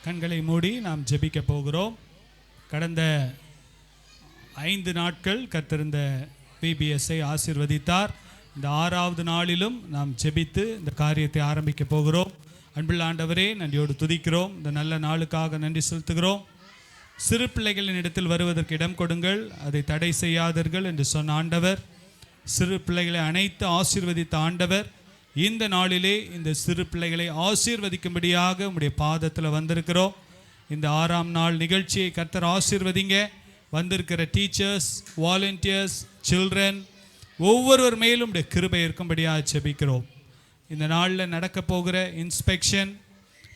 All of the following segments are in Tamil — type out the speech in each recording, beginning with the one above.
கண்களை மூடி நாம் ஜெபிக்க போகிறோம். கடந்த 5 நாட்கள் கர்த்தர் VBSஐ ஆசீர்வதித்தார். இந்த 6வது நாளிலும் நாம் ஜெபித்து இந்த காரியத்தை ஆரம்பிக்க போகிறோம். அன்புள்ள ஆண்டவரே, நன்றியோடு துதிக்கிறோம். இந்த நல்ல நாளுக்காக நன்றி செலுத்துகிறோம். சிறு பிள்ளைகளின் இடத்தில் வருவதற்கு இடம் கொடுங்கள், அதை தடை செய்யாதீர்கள் என்று சொன்ன ஆண்டவர், சிறு பிள்ளைகளை அனைத்து ஆசீர்வதித்த ஆண்டவர், இந்த நாளிலே இந்த சிறு பிள்ளைகளை ஆசீர்வதிக்கும்படியாக உம்முடைய பாதத்தில் வந்திருக்கிறோம். இந்த 6ஆம் நாள் நிகழ்ச்சியை கர்த்தர் ஆசீர்வதிங்க. வந்திருக்கிற டீச்சர்ஸ், வாலண்டியர்ஸ், சில்ட்ரன் ஒவ்வொருவர் மேலும் உடைய கிருபை இருக்கும்படியாக ஜெபிக்கிறோம். இந்த நாளில் நடக்க போகிற இன்ஸ்பெக்ஷன்,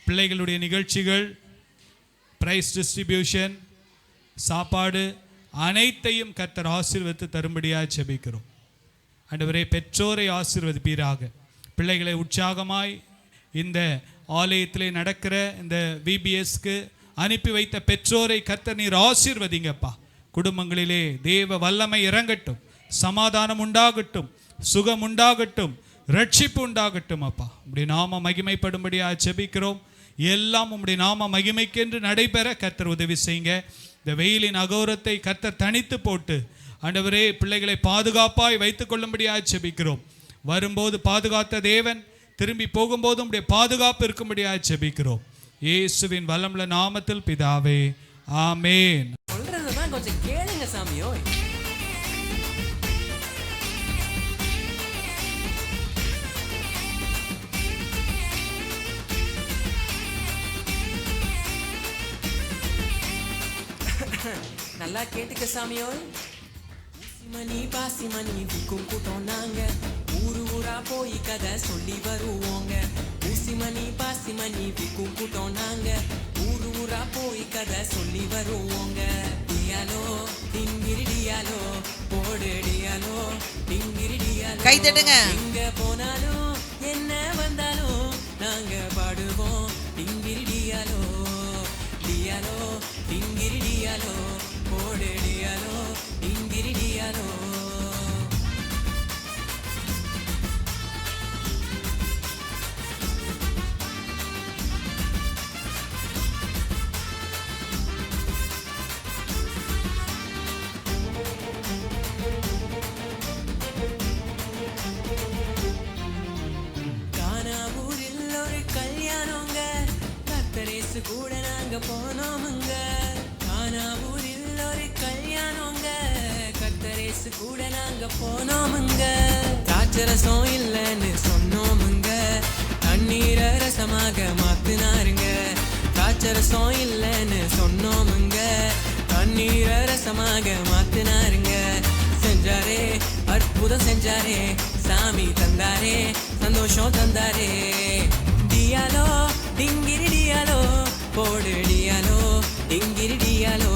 பிள்ளைகளுடைய நிகழ்ச்சிகள், பிரைஸ் டிஸ்ட்ரிபியூஷன், சாப்பாடு அனைத்தையும் கர்த்தர் ஆசீர்வதித்து தரும்படியாக ஜெபிக்கிறோம். ஆண்டவரே, பெற்றோரை ஆசீர்வதிப்பீராக. பிள்ளைகளை உற்சாகமாய் இந்த ஆலயத்திலே நடக்கிற இந்த VBSக்கு அனுப்பி வைத்த பெற்றோரை கர்த்தர் நீர் ஆசீர்வதிங்கப்பா. குடும்பங்களிலே தேவ வல்லமை இறங்கட்டும், சமாதானம் உண்டாகட்டும், சுகம் உண்டாகட்டும், ரட்சிப்பு உண்டாகட்டும். அப்பா, உம்முடைய நாம மகிமைப்படும்படியாக ஜெபிக்கிறோம். எல்லாம் உம்முடைய நாம மகிமைக்கென்று நடைபெற கர்த்தர் உதவி செய்யுங்க. இந்த வெயிலின் அகோரத்தை கர்த்தர் தனித்து போட்டு ஆண்டவரே, பிள்ளைகளை பாதுகாப்பாய் வைத்துக் கொள்ளும்படியாக ஜெபிக்கிறோம். வரும்போது பாதுகாத்த தேவன், திரும்பி போகும்போதும் உடைய பாதுகாப்பு இருக்கும்படியாக ஜெபிக்கிறோம். இயேசுவின் வல்லமுள்ள நாமத்தில் பிதாவே, ஆமென். சொல்றதுதான் கொஞ்சம் கேளுங்க சாமியோ. நல்லா கேட்டுக்க சாமியோ. மணி பாசி மணி விற்கும் கூட்டம் நாங்க, ஊரு ஊரா போய் கதை சொல்லி வருவோங்க. ஊசி மணி பாசி மணி விற்கும் கூட்டம் நாங்க, ஊரு ஊரா போய் கதை சொல்லி வருவோங்க. டியாலோ டிங்கிரி டியாலோ போடு டியாலோ டிங்கிரி டியாலோ. கை தட்டுங்க. எங்க போனாலும் என்ன வந்தாலும் நாங்க பாடுவோம் டிங்கிரி டியாலோ டியாலோ டிங்கிரி டியாலோ போடு டியாலோ டிங்கிரி டியாலோ. கானாவூரில் ஒரு கல்யாணங்க, கர்த்தரேசு கூட நாங்க போனோமுங்க. கானாவூரில் ஒரு கல்யாணங்க, கர்த்தரேசு கூட நாங்க போனோமுங்க. திராட்சரசம் இல்லைன்னு சொன்னோமுங்க, தண்ணீரை ரசமாக மாத்தினாருங்க. திராட்சரசம் இல்லைன்னு சொன்னோமுங்க, தண்ணீரை ரசமாக மாத்தினாருங்க. செஞ்சாரே, அற்புதம் செஞ்சாரே, சாமி தந்தாரே, சந்தோஷம் தந்தாரே. டியாலோ டிங்கிரி டியாலோ போடு டியாலோ டிங்கிரி டியாலோ.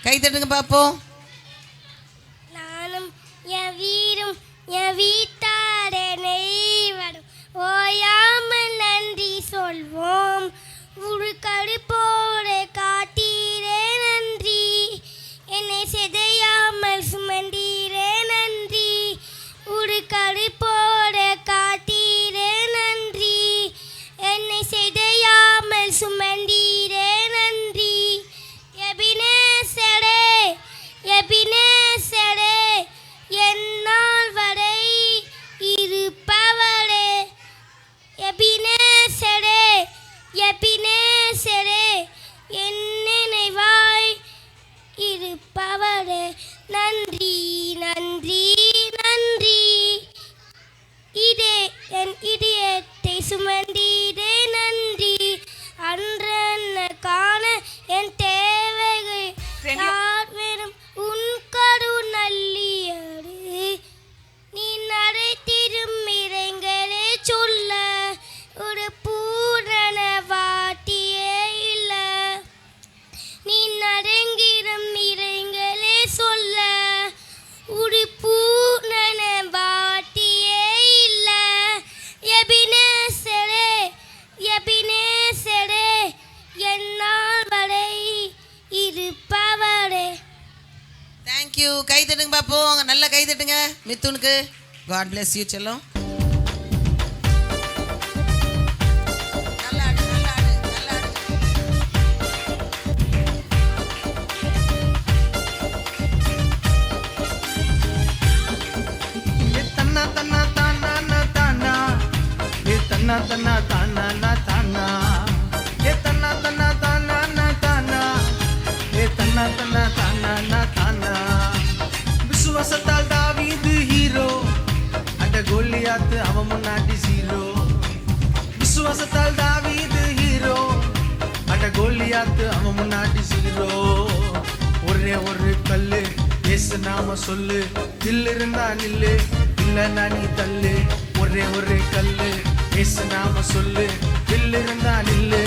கை தட்டுங்க பாப்போம். நானும் என் வீரும் என் வீட்டாரே நெய்வரும் ஓயாமல் நன்றி சொல்வோம். ஒரு கடுப்போடு காட்டீரே நன்றி, என்னை சிதையாமல் சுமந்தீரே தட்டுங்க பாப்போம், நல்லா கை தட்டுங்க மித்துனுக்கு. காட் பிளஸ் யூ செல்லம். விசுவாசத்தால் தாவீது ஹீரோ, அட கோலியாத் அவன் முன்னாடி ஜீரோ. விசுவாசத்தால் தாவீது ஹீரோ, அட கோலியாத் அவன் முன்னாடி ஜீரோ. ஒரே ஒரு கல்லு இயேசு நாம சொல்லு, தில் இருந்தா நில்லு, இல்லன்னா நீ தள்ளு. ஒரே ஒரு கல்லு இயேசு நாம சொல்லு, தில் இருந்தா நில்லு,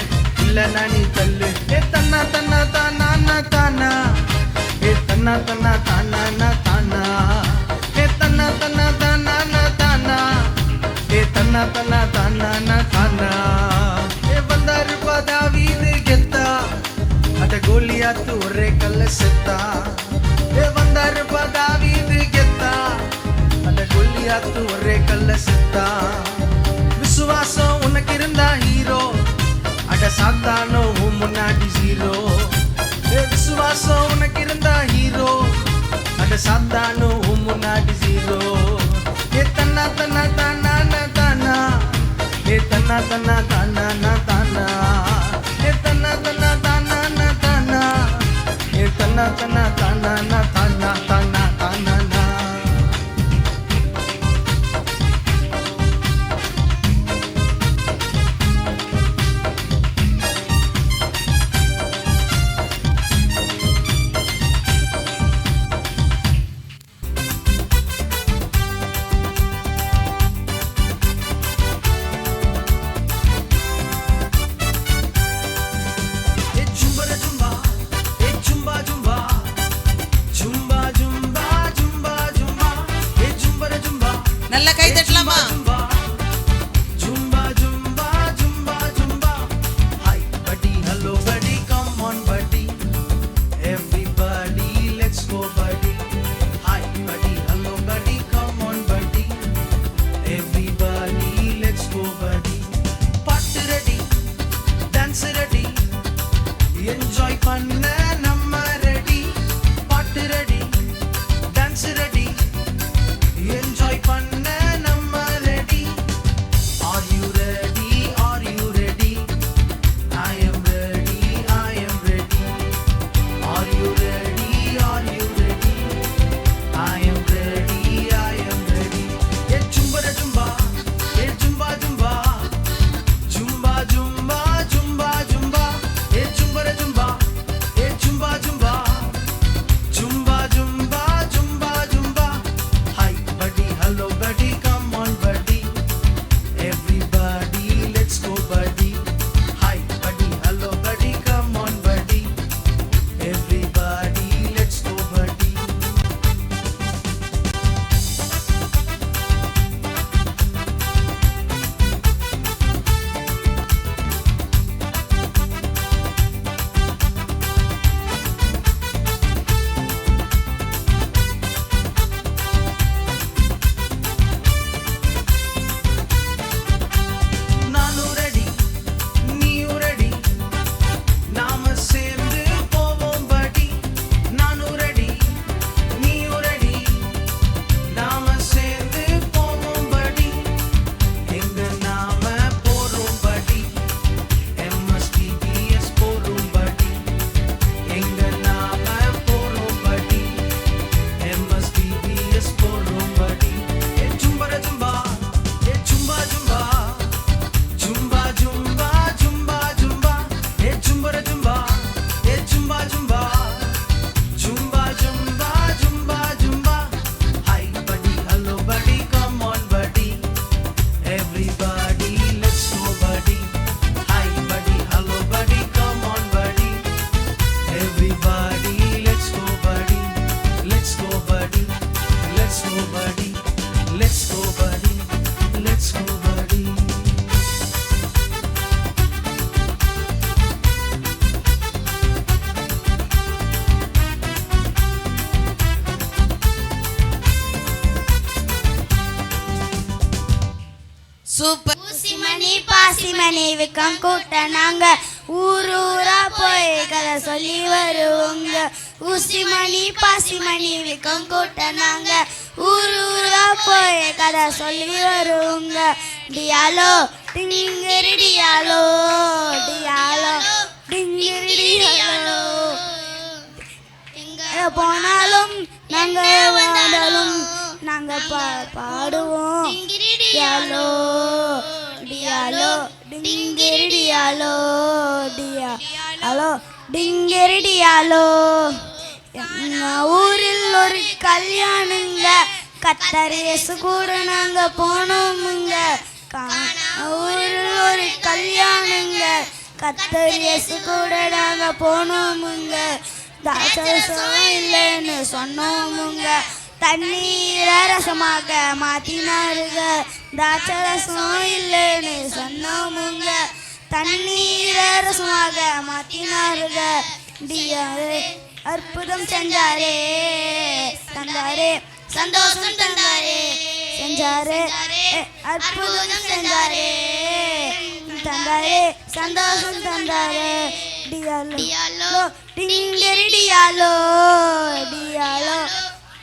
இல்லன்னா நீ தள்ளு. ஏ தன்னா தன்னா தானா தானா, ஏ தன்னா தன்னா தானா தானா, ஏ தன்னா தன்னா தானா தானா, ஏ தன்னா தன்னா தானா தானா. ஏ வந்தாரு தாவீது கெத்தா, அட கோலியாத் ஒரே கல்ல செத்தா. ஏ வந்தாரு தாவீது கெத்தா, அட கோலியாத் ஒரே கல்ல செத்தா. விசுவாசம் உனக்கு இருந்தா ஹீரோ, அட சாத்தானோ உன் முன்னாடி ஜீரோ. விசுவாசம் உனக்கு இருந்தா ஹீரோ, அட சாத்தானோ உன் முன்னாடி ஜீரோ. ஏ தன்னா தன்னா தானா தானா, ஏ தன்னா தன்னா தானா தானா, ஏ தன்னா தன்னா தானா தானா, ஏ தன்னா தன்னா தானா தானா தானா தானா. நல்லா கை தட்டலாமா? என்ஜாய் பண்ண நம்ம ரெடி, பாட்டு ரெடி, டான்ஸ் ரெடி, என்ஜாய் பண்ண நம்ம ready. Are you ready? Are you ready? I am ready, I am ready. Are you ready? Are you ready? I am ready, I am ready. ஏ ஜும்பர ஜும்பா, ஏ ஜும்பா ஜும்பா, ஜும்பா ஜும்பா ஜும்பா ஜும்பா, ஏ ஜும்பர ஜும்பா, ஏ ஜும்பா ஜும்பா, ஜும்பா ஜும்பா ஜும்பா ஜும்பா. Hi buddy, hello buddy, come on buddy, everybody let's go buddy. Hi buddy, hello buddy, come on buddy, everybody let's go buddy. நானும் ரெடி, நீயும் ரெடி, நாம சேர்ந்து போவோம் படி. நானும் ரெடி, நீயும் ரெடி, நாம சேர்ந்து போவோம் படி. எங்க நாம போறோம் படி, MSTBS போறோம் படி. எங்க நாம போறோம் படி, MSTBS போறோம் படி. ஏ ஜும்பர ஜும்பா, ஏ ஜும்பா ஜும்பா, ஜும்பா ஜும்பா ஜும்பா ஜும்பா, ஏ ஜும்பர ஜும்பா, ஏ ஜும்பா ஜும்பா, ஜும்பா ஜும்பா ஜும்பா ஜும்பா. Hi buddy, hello buddy, come on buddy, everybody let's go buddy. Hi buddy, hello buddy, come on buddy, everybody let's go buddy, let's go buddy, let's go buddy, let's go buddy, let's go buddy. Super. ஊசிமணி பாசிமணி விக்கம் கூட்ட நாங்க ஊரூரா போய் கதை சொல்லி வருவோங்க. ஊசிமணி பாசிமணி விக்கம் கூட்ட நாங்க ஊரூரா போய் கதை சொல்லி வருவோங்க. டியாலோ டிங்கிரி டியாலோ டியாலோ டிங்கிரி டியாலோ. எங்க போனாலும் நாங்க வந்தாலும் நாங்க பாடுவோம். டியாலோ டியாலோ டிங்கிரி டியாலோ டியாலோ டிங்கிரி டியாலோ. எங்க ஊரில் ஒரு கல்யாணங்க கத்தரேசு கூட நாங்க போனோமுங்க. ஊரில் ஒரு கல்யாணங்க கத்தரேசு கூட நாங்க போனோமுங்க. தாசம் இல்லைன்னு சொன்னோமுங்க. தண்ணீரை ரசமாக மாத்தினாருங்க. தாச்சரசம் இல்லைன்னு சொன்னோமுங்க. தண்ணீரை ரசமாக மாத்தினாருங்க. டியாரே அற்புதம் செஞ்சாரே தந்தாரே சந்தோஷம் தந்தாரே செஞ்சாரே அற்புதம் செஞ்சாரே தந்தாரே சந்தோஷம் தந்தாரே. டியாலோ டிங்கிரி டியாலோ டியாலோ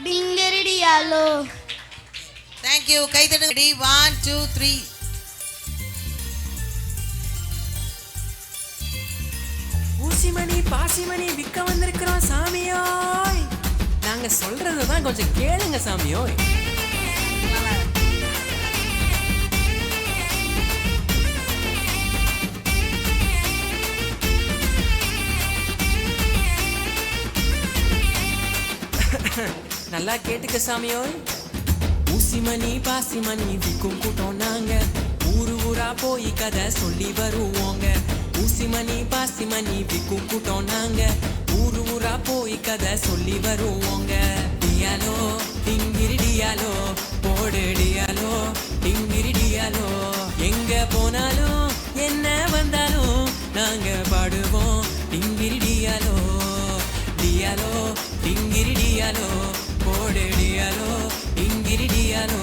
டிங்கிரி டியாலோ. தேங்க்யூ. கை தட்டுங்க. 1 2 3. ஊசிமணி பாசிமணி விற்க வந்திருக்கிறோம் சாமியோய். நாங்க சொல்றதுதான் கொஞ்சம் கேளுங்க சாமியோய். நல்லா கேட்டுக்க சாமியோய். ஊசிமணி பாசிமணி விற்கும் கூட்டம் நாங்க ஊரு ஊரா போய் கதை சொல்லி வருவோங்க. ஊசிமணி பாசிமணி விற்கும் கூட்டம் நாங்க ஊரு ஊரா போய் கதை சொல்லி வருவோங்க. டியாலோ டிங்கிரி டியாலோ போடு டியாலோ டிங்கிரி டியாலோ. எங்க போனாலும் என்ன வந்தாலும் நாங்க பாடுவோம். டிங்கிரி டியாலோ டியாலோ டிங்கிரி டியாலோ போடு டியாலோ டிங்கிரி டியாலோ.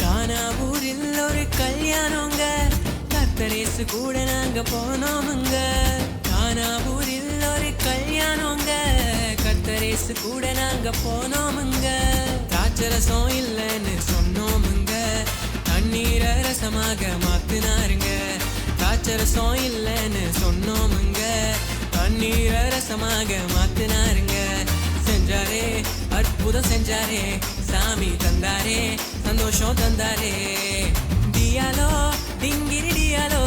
கானாவூரில் ஒரு கல்யாணங்க கத்தரேசு கூட நாங்க போனோமுங்க. கானாவூரில் ஒரு கல்யாணங்க கத்தரேசு கூட நாங்க போனோமுங்க. திராட்சரசம் இல்லைன்னு சொன்னோமுங்க. தண்ணீரை ரசமாக மாத்தினாருங்க. திராட்சரசம் இல்லைன்னு சொன்னோமுங்க. தண்ணீரை ரசமாக மாத்தினாருங்க. செஞ்சாரே அற்புதம் செஞ்சாரே சாமி தந்தாரே சந்தோஷம் தந்தாரே. டியாலோ டிங்கிரி டியாலோ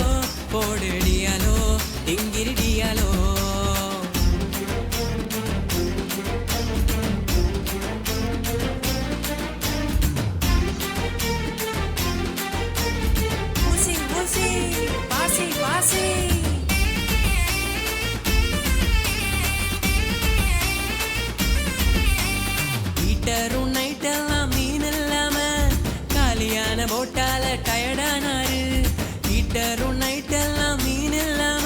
போடு டியாலோ டிங்கிரி டியாலோ. ஊசி ஊசி பாசி பாசி. ஹீட்டரும் நைட்டெல்லாம் மீன் இல்லாம காலியான போட்டால டயர்டானாரு. ஹீட்டரும் நைட்டெல்லாம் மீன் இல்லாம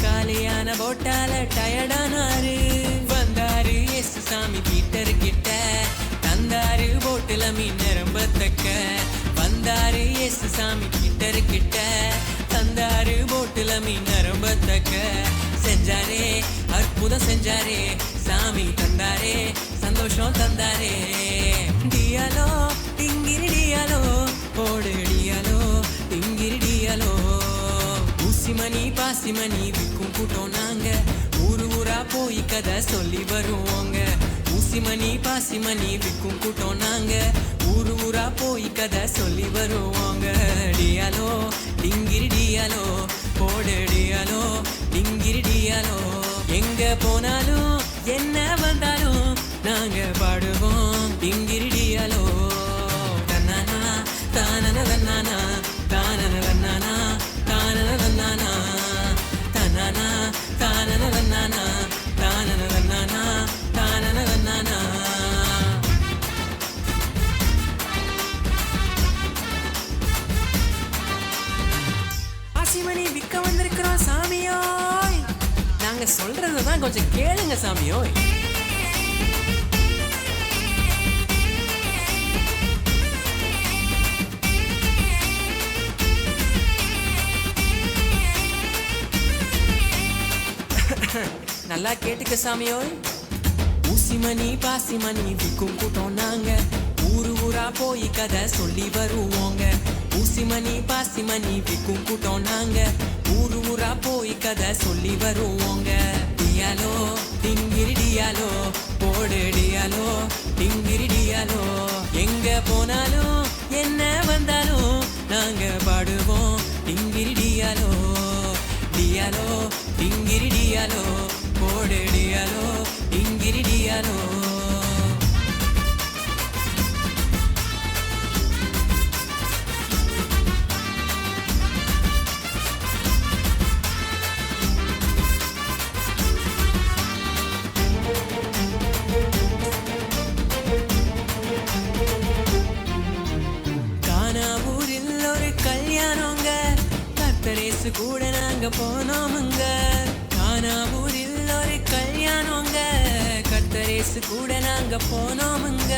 காலியான போட்டால டயர்டானாரு. வந்தாரு எஸ் சாமி பீட்டர் கிட்ட தந்தாரு போட்டுல மீன் நிரம்பத்தக்க. வந்தாரு எஸ் சாமி பீட்டர் கிட்ட தந்தாரு போட்டுல மீன் நிரம்பத்தக்க. செஞ்சாரே அற்புதம் செஞ்சாரே சாமி தந்தாரே சந்தோஷம் தந்தாரே. டியாலோ டிங்கிரி டியாலோ போடு டியாலோ டிங்கிரி டியாலோ. ஊசிமணி பாசிமணி விற்கும் கூட்டம் நாங்க ஊரு ஊரா போய் கதை சொல்லி வருவோங்க. ஊசிமணி பாசிமணி விற்கும் கூட்டம் நாங்க ஊரு ஊரா போய் கதை சொல்லி வருவோங்க. டியாலோ டிங்கிரி டியாலோ போடு டியாலோ டிங்கிரி டியாலோ. எங்க போனாலும் என்ன வந்தாலும் நாங்க பாடுவோம். டிங்கிரி டியாலோ தன்னானா தானன தன்னானா தானன தன்னானா தானன தன்னானா தன்னானா தானன தன்னானா தானன தன்னானா தானன தன்னானா. சொன்னா கொஞ்சம் கேளுங்க சாமியோய். நல்லா கேட்டுக்க சாமியோய். ஊசிமணி பாசிமணி விற்கும் கூட்டம் நாங்க, ஊரு ஊரா போய் கதை சொல்லி வருவோங்க. ஊசிமணி பாசிமணி விற்கும் கூட்டம் நாங்க, ஊரு ஊரா போய் கதை சொல்லி வருவோங்க. டியாலோ டிங்கிரி டியாலோ போடு டியாலோ டிங்கிரி டியாலோ, எங்க போனாலும் என்ன வந்தாலும் நாங்க பாடுவோம் டிங்கிரி டியாலோ. டியாலோ டிங்கிரி டியாலோ போடு டியாலோ டிங்கிரி டியாலோ. கானாவூரில் ஒரு கல்யாணங்க, கர்த்தரேசு கூட நாங்க போனோமுங்க. கானாவூரில் ஒரு கல்யாணங்க, கர்த்தரேசு கூட நாங்க போனோமுங்க.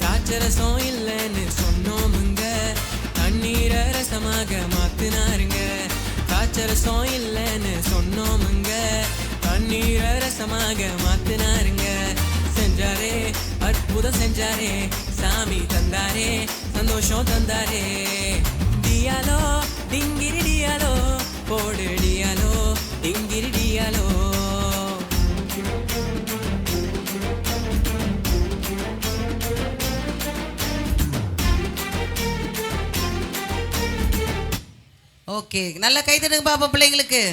திராட்சரசம் இல்லைன்னு சொன்னோமுங்க, தண்ணீரை ரசமாக மாத்தினாருங்க. திராட்சரசம் இல்லைன்னு சொன்னோமுங்க, தண்ணீரை ரசமாக மாத்தினாருங்க. செஞ்சாரே அற்புதம் செஞ்சாரே, சாமி தந்தாரே சந்தோஷம் தந்தாரே. டியாலோ டிங்கிரி டியாலோ போடு டியாலோ டிங்கிரி டியாலோ. ஓகே, நல்லா கை தட்டுங்க பாப்பா பிள்ளைங்களுக்கு.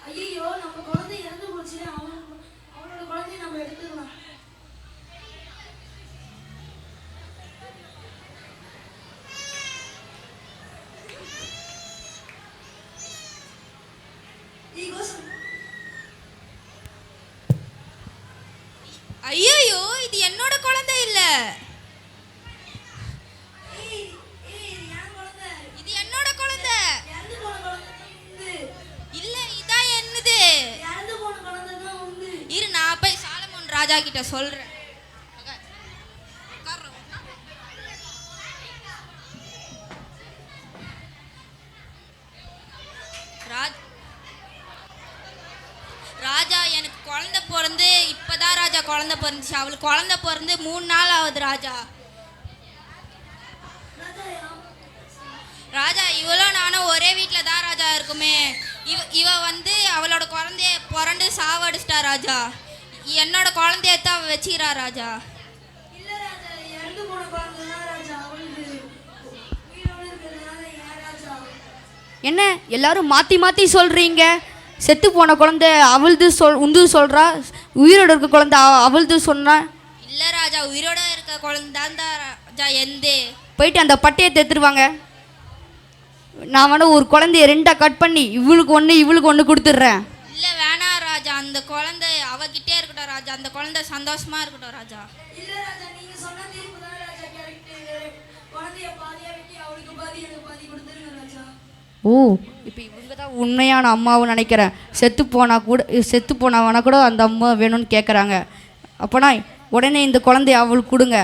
ஐயோ, நம்ம குழந்தை இறந்து போச்சு, அவனோட குழந்தைய நம்ம எடுத்துக்கலாம். ஐயோ, இது என்னோட குழந்தை இல்ல, இது என்னோட குழந்தை இல்ல, இதான் என்னது. இரு, நான் போய் சாலமோன் ராஜா கிட்ட சொல்றேன். ராஜா, எனக்கு குழந்தை பிறந்து இப்பதான் ராஜா குழந்தை பிறந்துச்சு. அவளுக்கு குழந்தை பிறந்து 3 நாள் ஆகுது ராஜா. ராஜா, இவளோ நானும் ஒரே வீட்டில் தான் ராஜா இருக்குமே. இவ வந்து அவளோட குழந்தைய புரண்டு சாவடிச்சிட்டா ராஜா. என்னோட குழந்தைய தான் அவ வச்சுக்கிறா ராஜா. என்ன எல்லாரும் மாற்றி மாற்றி சொல்கிறீங்க? செத்து போன குழந்தை அவள்து உந்து சொல்கிறா, உயிரோட இருக்க குழந்தை அவள்து சொன்னா. இல்லை ராஜா, உயிரோட இருக்க குழந்தை தான் ராஜா எந்தே. போயிட்டு அந்த பட்டையை எடுத்துருவாங்க. நான் வேணா ஒரு குழந்தைய 2 கட் பண்ணி இவளுக்கு ஒன்று கொடுத்துட்றேன். இல்லை வேணாம் ராஜா, அந்த குழந்தை அவகிட்டே இருக்கட்டும் ராஜா. அந்த குழந்தை சந்தோஷமா இருக்கட்டும் ராஜா. இல்லை ராஜா, நீங்கள் சொன்ன தீர்ப்பு தான் ராஜா கரெக்ட். குழந்தைய பாதியா வெட்டி அவளுக்கு பாதி எனக்கு பாதி கொடுத்துருங்க ராஜா. ஓ, இப்போ இவங்க தான் உண்மையான அம்மாவும் நினைக்கிறேன். செத்து போனவனா கூட அந்த அம்மா வேணும்னு கேட்குறாங்க. அப்போனா உடனே இந்த குழந்தைய அவளுக்கு கொடுங்க.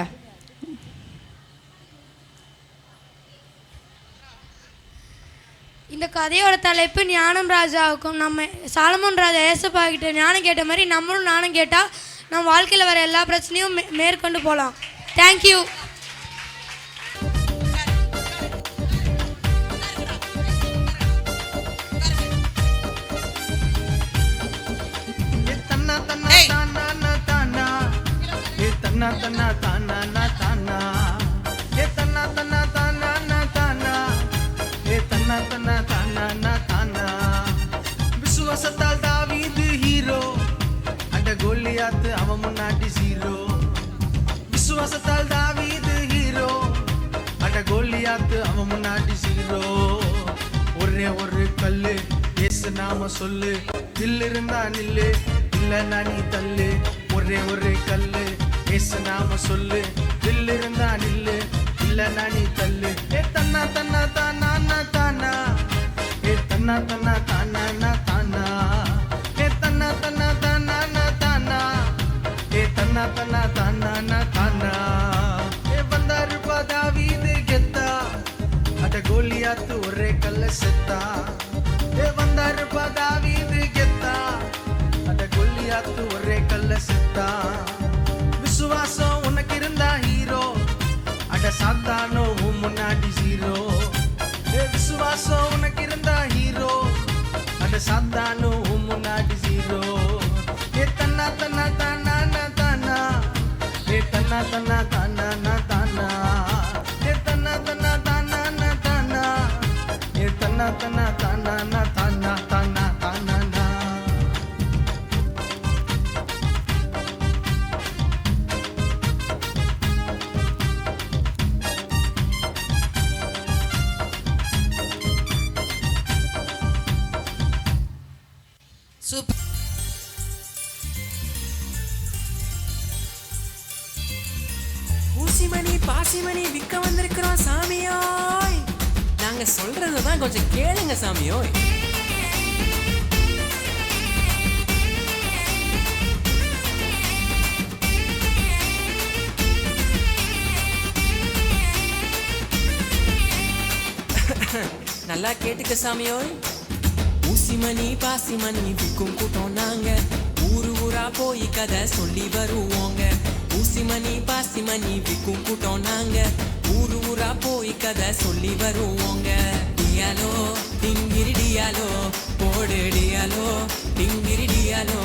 இந்த கதையோட தலைப்பு ஞானம் ராஜாவுக்கும். நம்ம சாலமோன் ராஜா ஏசப்பா கிட்ட ஞானம் கேட்ட மாதிரி நம்மளும் ஞானம் கேட்டால் நம்ம வாழ்க்கையில் வர எல்லா பிரச்சனையும் மேற்கொண்டு போகலாம். தேங்க்யூ. விசுவாசத்தால் தாவீது ஹீரோ, அட கோலியாத்து அவன் முன்னாடி ஜீரோ. விசுவாசத்தால் தாவீது ஹீரோ, அட கோலியாத்து அவன் முன்னாடி ஜீரோ. ஒரே ஒரு கல்லு இயேசு நாம சொல்லு, தில் இருந்தா நில்லு, இல்லன்னா நீ தள்ளு. ஒரே ஒரு கல்லு இயேசு நாம சொல்லு, தில் இருந்தா நில்லு, இல்லன்னா நீ தள்ளு. ஏ தன்னா தன்னா தானா தானா, தன்னா தன்னா தானா தானா ஏ தன்னா தன்னா தானா தானா ஏ தன்னா தன்னா தானா தானா ஏ வந்தாரு தாவீது கெத்தா அட கோலியாத்து ஒரே கல்ல செத்தா ஏ வந்தாரு தாவீது கெத்தா அட கோலியாத்து ஒரே கல்ல செத்தா விசுவாசம் உனக்கு இருந்தா ஹீரோ அட சாத்தானோ முன்னாடி ஜீரோ ஏ விசுவாசம் உனக்கு இருந்தா ஹீரோ அட சாத்தானோ முன்னாடி ஜீரோ ஏ தன்னா தன்னா தானா தானா ஏ தன்னா தன்னா தானா தானா ஏ தன்னா தன்னா தானா தானா ஏ தன்னா தன்னா தானா தானா தானா தானா சூப்பர். ஊசிமணி பாசிமணி விற்க வந்திருக்கிறோம் சாமியோய். நாங்க சொல்றதுதான் கொஞ்சம் கேளுங்க சாமியோய். நல்லா கேட்டுக்க சாமியோய். ஊசிமணி பாசிமணி விற்கும் கூட்டம் நாங்க, ஊரு ஊரா போய் கதை சொல்லி வருவோங்க. ஊசிமணி பாசிமணி விற்கும் கூட்டம் நாங்க, ஊரு ஊரா போய் கதை சொல்லி வருவோங்க. டியாலோ டிங்கிரி டியாலோ போடு டியாலோ டிங்கிரி டியாலோ,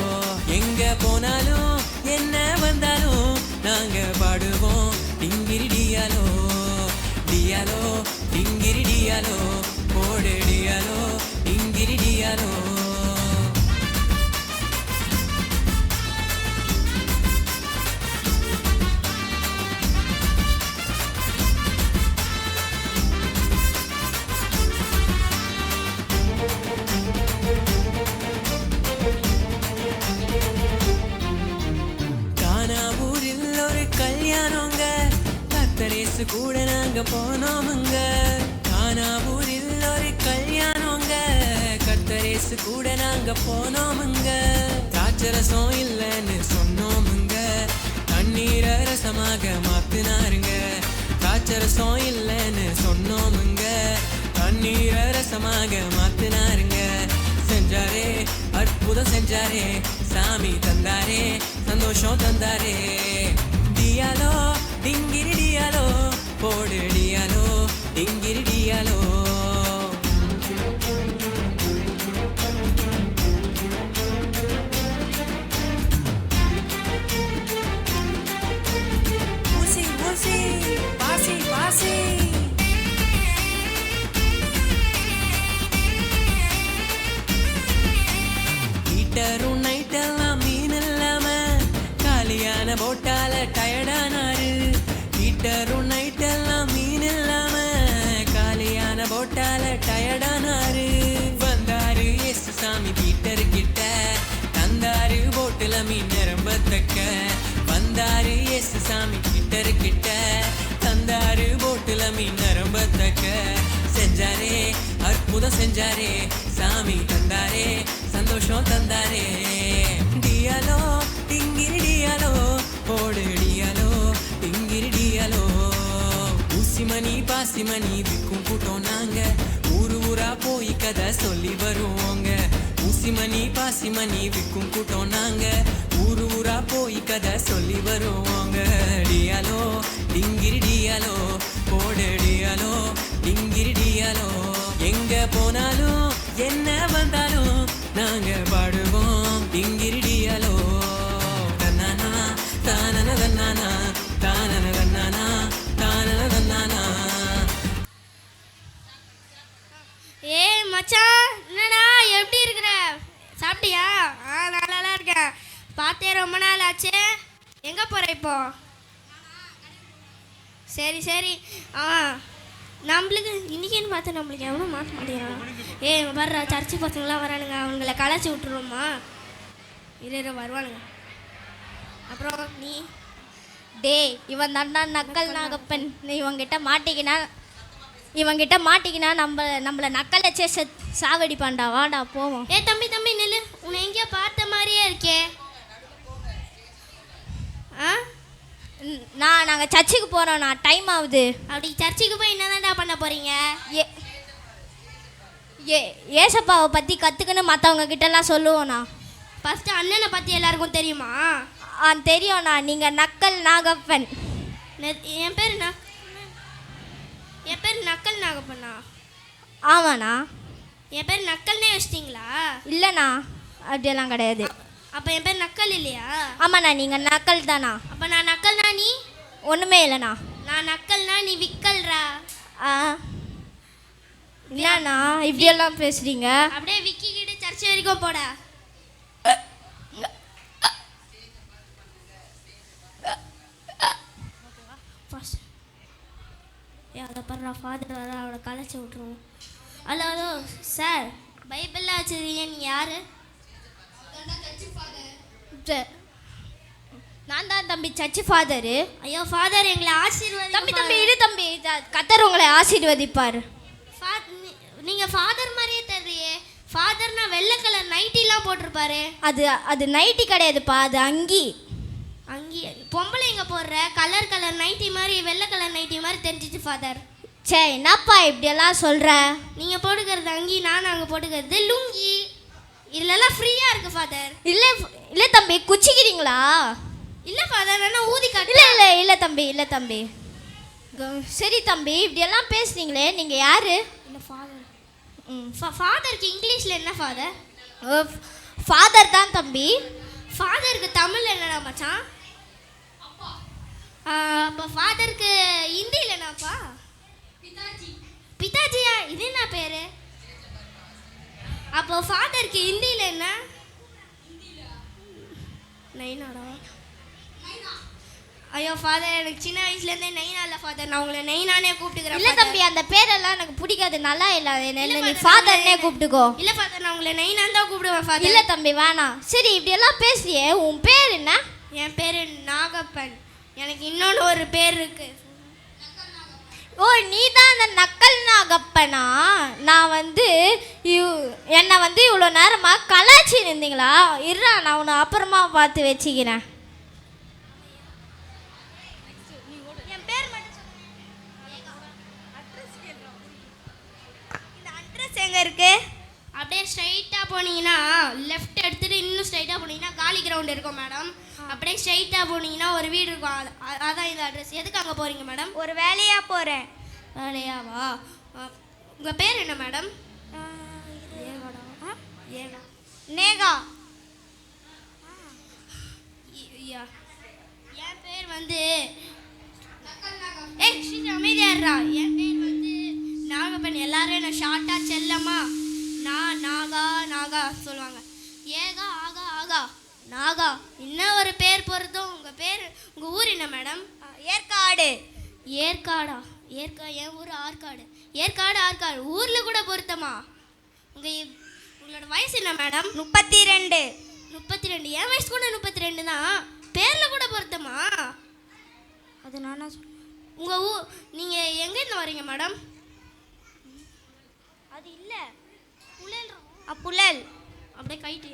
எங்க போனாலும் என்ன வந்தாலும் நாங்க பாடுவோம் டிங்கிரி டியாலோ. டியாலோ டிங்கிரி டியாலோ போடு டியாலோ டிங்கிரி டியாலோ. கானாவூரில் ஒரு கல்யாணங்க, கர்த்தரேசு கூட நாங்க போனோமுங்க. கானாவூரில் ஒரு கல்யாணங்க, கர்த்தரேசு கூட நாங்க போனோமுங்க. திராட்சரசம் இல்லைன்னு சொன்னோமுங்க, தண்ணீர ரசமாக மாத்தினாருங்க. திராட்சரசம் இல்லைன்னு சொன்னோமுங்க, தண்ணீர ரசமாக மாத்தினாருங்க. செஞ்சாரே அற்புதம் செஞ்சாரே, சாமி தந்தாரே சந்தோஷம் தந்தாரே. டியாலோ டிங்கிரி டியாலோ போடு டியாலோ டிங்கிரி டியாலோ. ஊசி ஊசி பாசி பாசி, ஹீட்டரும் நைட்டெல்லாம் மீன் இல்லாம காலியான போட்டால டயர்டானாரு. ஹீட்டரும் நைட்டெல்லாம் மீன் இல்லாம காலியான போட்டால டயர்டானாரு. வந்தாரு இயேசு சாமி பீட்டர் கிட்ட, தந்தாரு போட்டுல மீன் நிரம்பத்தக்க. வந்தாரு இயேசு சாமி பீட்டர் கிட்ட, தந்தாரு போட்டுல மீன் நிரம்பத்தக்க. செஞ்சாரே அற்புதம் செஞ்சாரே, சாமி தந்தாரே சந்தோஷம் தந்தாரே. டியாலோ டிங்கிரி டியாலோ போடு டியாலோ டிங்கிரி டியாலோ. ஊசிமணி பாசிமணி விற்கும் கூட்டம் நாங்க, ஊரு ஊரா போய் கதை சொல்லி வருவோங்க. ஊசிமணி பாசிமணி விற்கும் கூட்டம் நாங்க, ஊரு ஊரா போய் கதை சொல்லி வருவோங்க. டியாலோ டிங்கிரி டியாலோ போடு டியாலோ டிங்கிரி டியாலோ, எங்க போனாலும் என்ன வந்தாலும் நாங்க பாடுவோம் டிங்கிரி டியாலோ. தன்னானா தானன தன்னானா தானன தன்னானா தானன தன்னானா. ஏய் மச்சான், என்னடா எப்படி இருக்கிற? சாப்பிட்டியா? நல்லா இருக்கேன். பார்த்தே ரொம்ப நாள் ஆச்சு. எங்கே போகிற இப்போ? சரி நம்மளுக்கு இன்னைக்குன்னு பார்த்து நம்மளுக்கு எவனும் மாற்ற மாட்டேங்கிறான். ஏய் வர்ற சர்ச்சு பசங்களாம் வரானுங்க, அவங்கள கலாச்சி விட்டுருவோமா? இரு வருவானுங்க. அப்புறம் நீ டேய், இவன் தாண்டா நக்கல் நாகப்பன். நீ இவங்கிட்ட மாட்டிக்கினா இவங்கிட்ட மாட்டிக்கினா நம்மள நக்கலை சாவடிப்பான்டா. வாடா போவோம். ஏ தம்பி தம்பி நில்லு, உன்னை எங்கேயோ பார்த்த மாதிரியே இருக்கே. ஆ நாங்கள் சர்ச்சுக்கு போகிறோண்ணா, டைம் ஆகுது. அப்படி சர்ச்சுக்கு போய் என்னதான்டா பண்ண போறீங்க? ஏசப்பாவை பற்றி கற்றுக்கன்னு மற்றவங்க கிட்டலாம் சொல்லுவோண்ணா. ஃபஸ்ட்டு அண்ணனை பற்றி எல்லாருக்கும் தெரியுமா? தெரியும்ண்ணா. நீங்கள் நக்கல் நாகப்பன். என் பேர் நக்கல் நாகப்பண்ணா? ஆமாண்ணா. என் பேர் நக்கல்னே வச்சிட்டிங்களா? இல்லைண்ணா, அப்படியெல்லாம் கிடையாது. அப்போ என் பேர் நக்கல் இல்லையா? ஆமாண்ணா, நீங்கள் நக்கல் தானா? அப்போ நான் நக்கல்னா நீ? ஒன்றுமே இல்லைண்ணா. நான் நக்கல்னா நீ விக்கல்ரா. என்னண்ணா இப்படியெல்லாம் பேசுகிறீங்க? அப்படியே விக்கிக்கிட்டு சர்ச் வரைக்கும் போட. அதை பாரு, ஃபாதர் வர, அவளை கலைச்சி விட்ருவோம். ஹலோ ஹலோ சார், பைபிளில் வச்சுருக்கீங்க, நீங்கள் யார்? நான் தான் தம்பி சர்ச்சு ஃபாதரு. ஐயோ ஃபாதர், எங்களை ஆசீர்வாதம். தம்பி இரு தம்பி, கர்த்தர் உங்களை ஆசீர்வதிப்பார். நீங்கள் ஃபாதர் மாதிரியே தெரியலையே. ஃபாதர்னா வெள்ளை கலர் நைட்டிலாம் போட்டிருப்பாரு. அது நைட்டி கிடையாதுப்பா, அது அங்கி. அங்கி பொம்பளைங்க போடுற கலர் நைட்டி மாதிரி, வெள்ளை கலர் நைட்டி மாதிரி தெரிஞ்சிச்சு ஃபாதர். சே என்னப்பா இப்படியெல்லாம் சொல்கிற? நீங்கள் போட்டுக்கிறது அங்கி, நான் அங்கே போட்டுக்கிறது லுங்கி. இதுலலாம் ஃப்ரீயாக இருக்குது ஃபாதர். இல்லை தம்பி, குச்சிக்கிறீங்களா? இல்லை ஃபாதர், வேணா ஊதி காட்டு. இல்லை தம்பி. சரி தம்பி, இப்படியெல்லாம் பேசுறீங்களே, நீங்கள் யார்? இல்லை ஃபாதர். ஃபாதருக்கு இங்கிலீஷில் என்ன ஃபாதர்? ஃபாதர் தான் தம்பி. ஃபாதருக்கு தமிழ் என்னடா மச்சான்? அப்போ ஃபாதருக்கு ஹிந்தியில் என்னப்பா? பிதாஜியா? இது என்ன பேர்? அப்போ ஃபாதருக்கு ஹிந்தியில் என்ன? நைனாடா? ஐயோ ஃபாதர், எனக்கு சின்ன வயசுலேருந்தே நைனா இல்லை ஃபாதர், நான் உங்களை நைனானே கூப்பிட்டுக்கிறேன். இல்லை தம்பி, அந்த பேரெல்லாம் எனக்கு பிடிக்காது, நல்லா இல்லை. நீ ஃபாதர்னே கூப்பிட்டுக்கோ. இல்லை ஃபாதர், நான் உங்களை நைனான் தான் கூப்பிடுவேன் ஃபாதர். இல்லை தம்பி வேணாம். சரி இப்படியெல்லாம் பேசுறியே, உன் பேர் என்ன? என் பேர் நாகப்பன். எனக்கு இன்னொன்று ஒரு பேர் இருக்கு. ஓ, நீ தான் அந்த நக்கல் நாகப்பனா? நான் என்னை இவ்வளோ நேரமாக கலாச்சி இருந்தீங்களா? இருறா, நான் உன்னை அப்புறமா பார்த்து வச்சுக்கிறேன். என் பேர் மட்டும் இந்த அட்ரஸ் எங்கே இருக்கு? அப்படியே ஸ்ட்ரைட்டாக போனீங்கன்னா லெஃப்ட் எடுத்துகிட்டு இன்னும் ஸ்ட்ரைட்டாக போனீங்கன்னா காலி கிரவுண்ட் இருக்கும் மேடம். அப்படியே ஸ்ட்ரைட்டாக போனீங்கன்னா ஒரு வீடு இருக்கும். அதான் இந்த அட்ரஸ். எதுக்கு அங்கே போகிறீங்க மேடம்? ஒரு வேலையாக போகிறேன். வேலையாவா? உங்கள் பேர் என்ன மேடம்? நேகா. என் பேர் அமைதியாடுறா. என் பேர் நாகப்பன். எல்லாரும் என்ன ஷார்ட்டாக செல்லம்மா நாகா சொல்லுவாங்க. ஏகா ஆகா ஆகா நாகா. இன்னும் ஒரு பேர் பொறுத்தும். உங்கள் ஊர் என்ன மேடம்? ஏற்காடு. ஏற்காடா? என் ஊர் ஆற்காடு. ஆற்காடு ஊரில் கூட பொருத்தமா? உங்களோட வயசு என்ன மேடம்? 32. 32? என் வயசு கூட 32 தான். பேரில் கூட பொருத்தமா? அது நானா சொல்ல. உங்கள் நீங்கள் எங்கேருந்து வரீங்க மேடம்? அது இல்லை, புழல். அப்படியே கைட்டு.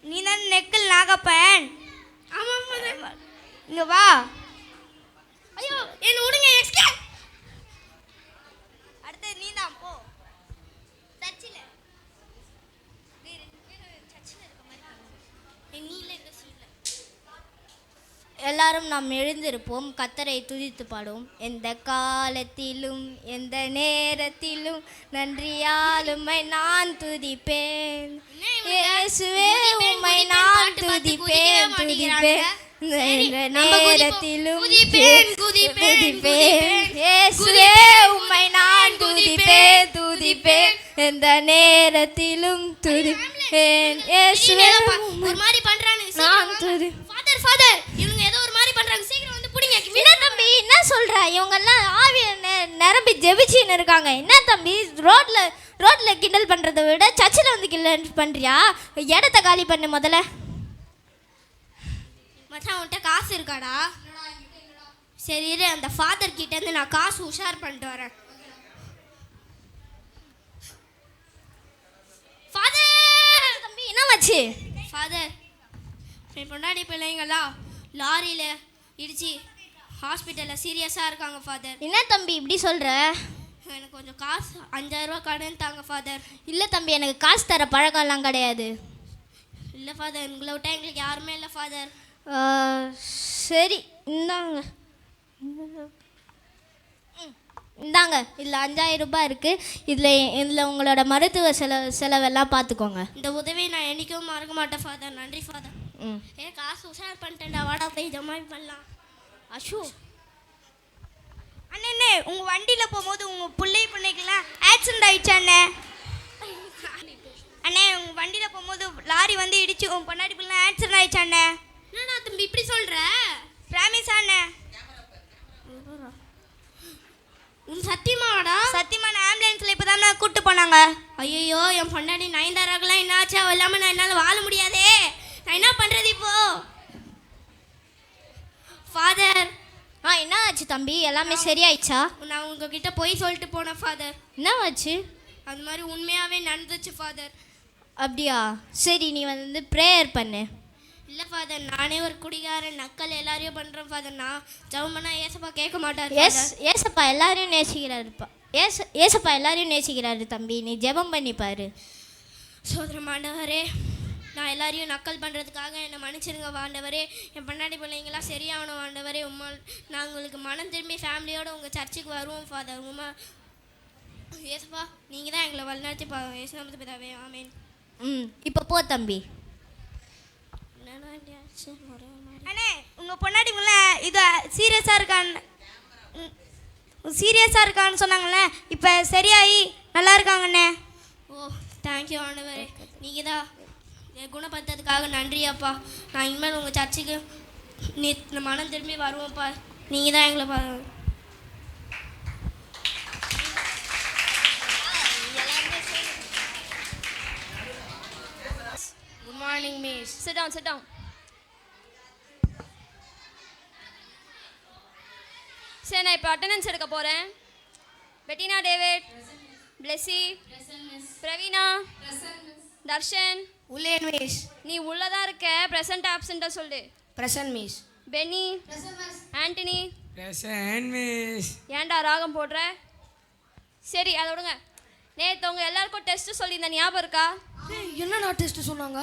நீ தான் நெக்கல் நாகப்பன். ஆமாம், இங்கே வா. ஐயோ என்ன விடுங்க. எக்ஸ்கே. அடுத்து நீ தான் போ. சர்ச்சில் எல்லாரும் நாம் எழுந்திருப்போம், கர்த்தரை துதித்து பாடுவோம். எந்த காலத்திலும் எந்த நேரத்திலும் நன்றியால் உம்மை நான் துதிப்பேன். இயேசுவே உம்மை நான் துதிப்பேன். எந்த நேரத்திலும் துதிப்பேன். இயேசுவே உம்மை நான் துதிப்பேன். எந்த நேரத்திலும் துதிப்பேன். இயேசுவே ஒரு மாதிரி பண்றானே. நான் துதி. ஃபாதர் இவங்க ஏதோ ஒரு மாதிரி பண்றாங்க. சீக்கிரம் வந்து புடிங்க. என்ன தம்பி என்ன சொல்ற? இவங்கெல்லாம் ஆவி நிரம்பி ஜெபிச்சின்னு இருக்காங்க. என்ன தம்பி, ரோட்ல கிண்டல் பண்றதை விட சர்ச்சில் வந்து கிண்டல் பண்றியா? இடத்த காலி பண்ணு முதல்ல. மச்சான், உன்கிட்ட காசு இருக்காடா? சரி இரு, அந்த ஃபாதர் கிட்டேருந்து நான் காசு உஷார் பண்ணிட்டு வரேன். ஃபாதர்! தம்பி என்னமாச்சு? ஃபாதர், என் பொண்டாடி பிள்ளைங்களா லாரியில் இடிச்சு ஹாஸ்பிட்டலில் சீரியஸாக இருக்காங்க ஃபாதர். என்ன தம்பி இப்படி சொல்கிற? எனக்கு கொஞ்சம் காசு 5000 ரூபா கடன் தாங்க ஃபாதர். இல்லை தம்பி, எனக்கு காசு தர பழக்கம்லாம் கிடையாது. இல்லை ஃபாதர், உங்களை விட்டா எங்களுக்கு யாருமே இல்லை ஃபாதர். சரி இந்தாங்க இந்தாங்க, இதில் 5000 ரூபாய் இருக்குது. இதில் உங்களோட மருத்துவ செலவெல்லாம் பார்த்துக்கோங்க. இந்த உதவியை நான் என்றைக்கும் மறக்க மாட்டேன் ஃபாதர். நன்றி ஃபாதர். காசு உஷார் பண்ணிட்டேன்டா, வாடா போய் ஜமாய் பண்ணலாம். அஷு அண்ணே, உங்கள் வண்டியில் போகும்போது உங்கள் பிள்ளைக்கெல்லாம் ஆக்சிடென்ட் ஆயிடுச்சு அண்ணே. அண்ணே, உங்கள் வண்டியில் போகும்போது லாரி வந்து இடிச்சு உங்கள் பொண்டாடி பிள்ளை ஆக்சிடென்ட் ஆயிடுச்சு அண்ணே. என்னண்ணா தம்பி இப்படி சொல்கிற? பிராமிஸ் அண்ணே. உன் சத்தியமாடா? சத்தியமான ஆம்புலன்ஸில் இப்போ தான் கூப்பிட்டு போனாங்க. ஐயோ, என் பொண்டாடி நயன்தாராக்கெல்லாம் என்ன ஆச்சு? அவள் இல்லாமல் நான் என்னால் வாழ முடியாதே. நான் என்ன பண்ணுறது இப்போ? ஃபாதர், என்ன ஆச்சு தம்பி? எல்லாமே சரியாயிடுச்சா? நான் உங்ககிட்ட போய் சொல்லிட்டு போனேன் ஃபாதர். என்ன ஆச்சு? அது மாதிரி உண்மையாகவே நடந்துச்சு ஃபாதர். அப்படியா? சரி, நீ வந்து ப்ரேயர் பண்ணு. இல்லை ஃபாதர், நானே ஒரு குடிகாரன், நக்கல் எல்லாரையும் பண்ணுறேன் ஃபாதர். நான் ஜெபம் பண்ணால் ஏசப்பா கேட்க மாட்டார். ஏசப்பா எல்லாரையும் நேசிக்கிறாருப்பா. ஏசப்பா எல்லாரையும் நேசிக்கிறாரு தம்பி. நீ ஜெபம் பண்ணி பாரு. சோதரம் ஆண்டவரே, நான் எல்லாரையும் நக்கல் பண்ணுறதுக்காக என்னை மன்னிச்சிருங்க ஆண்டவரே. என் பொண்டாடி பிள்ளைங்களாம் சரியாகணும் ஆண்டவரே. நான் உங்களுக்கு மனம் திரும்பி ஃபேமிலியோடு உங்கள் சர்ச்சுக்கு வருவோம் ஃபாதர். ஏசப்பா, நீங்கள் தான் எங்களை வழிநடத்தி ஏசுநாமத்து பிதாவே, ஆமேன். இப்போ போ தம்பி. அண்ணே, உங்கள் பொண்டாடி பிள்ளை இது சீரியஸாக இருக்கான்னு சொன்னாங்கல்ல, இப்போ சரியாகி நல்லா இருக்காங்கண்ணே. ஓ, தேங்க்யூ ஆண்டவரே. நீங்கள் தான் குணப்படுத்துறதுக்காக நன்றி அப்பா. நான் இனிமேல் உங்கள் சர்ச்சுக்கு மனம் திரும்பி வருவோம்ப்பா. நீங்கள் தான் எங்களை good morning miss. Sit down. சரி, நான் இப்போ அட்டெண்டன்ஸ் எடுக்க போகிறேன். Bettina David, Blessy, Praveena, Darshan. உள்ளே மிஸ். நீ உள்ளதான் இருக்க. ப்ரெசன்ட் ஆப்சென்ட்டா சொல்லு. Present miss. Benny, Antony. Present miss. ஏன்டா ராகம் போடுற? சரி, அதை விடுங்க. நேற்று உங்கள் எல்லாருக்கும் டெஸ்ட்டு சொல்லியிருந்தேன், ஞாபகம் இருக்கா? என்னடா டெஸ்ட் சொன்னாங்க?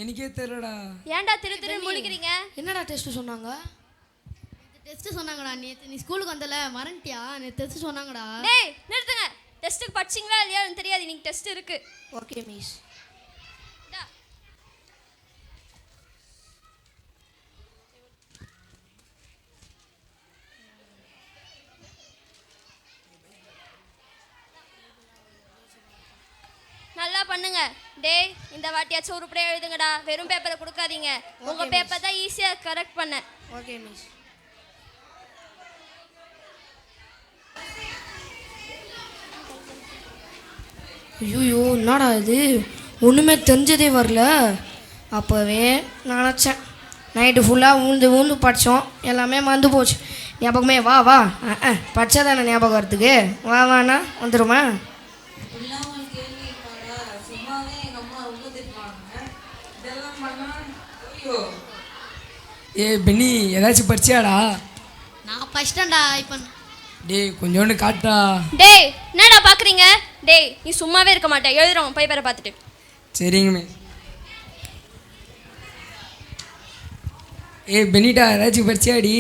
எனக்கே தெரியலடா. ஏன்டா திரு முழிக்கிறீங்க? என்னடா டெஸ்ட் சொன்னாங்க? டெஸ்ட்டு சொன்னாங்கடா. நேற்று நீ ஸ்கூலுக்கு வந்தல, மறந்துட்டியா? நேற்று டெஸ்ட்டு சொன்னாங்கடா. டேய் நிறுத்துங்க. டெஸ்ட்டுக்கு படிச்சிங்களா இல்லையா எனக்கு தெரியாது. இன்னைக்கு டெஸ்ட் இருக்கு. Okay miss. நல்லா பண்ணுங்க. டேய், இந்த வாட்டியாச்சும் உருப்படியாக எழுதுங்கடா. வெறும் பேப்பரை கொடுக்காதீங்க. உங்கள் பேப்பர் தான் ஈஸியாக கரெக்ட் பண்ண. Okay miss. ஐயோ, என்னடா இது, ஒன்றுமே தெரிஞ்சதே வரல. அப்போவே நினச்சேன். நைட்டு ஃபுல்லாக ஊந்து படித்தோம், எல்லாமே மறந்து போச்சு. ஞாபகமே வா படித்தாதானே ஞாபகம் வரத்துக்கு. வாண்ணா வந்துடுமா? பென்னி, ஏதாச்சும் படிச்சியாடா? நான் படிச்சிட்டேன்டா. இப்போ டேய், கொஞ்சோண்டு காட்டா. டேய், என்னடா பார்க்குறீங்க? டேய், நீ சும்மாவே இருக்க மாட்டேன். எழுதுறோம் பேப்பரை பார்த்துட்டு. சரிங்க மிஸ். பெனிட்டா, ஏதாச்சும் படிச்சியாடி?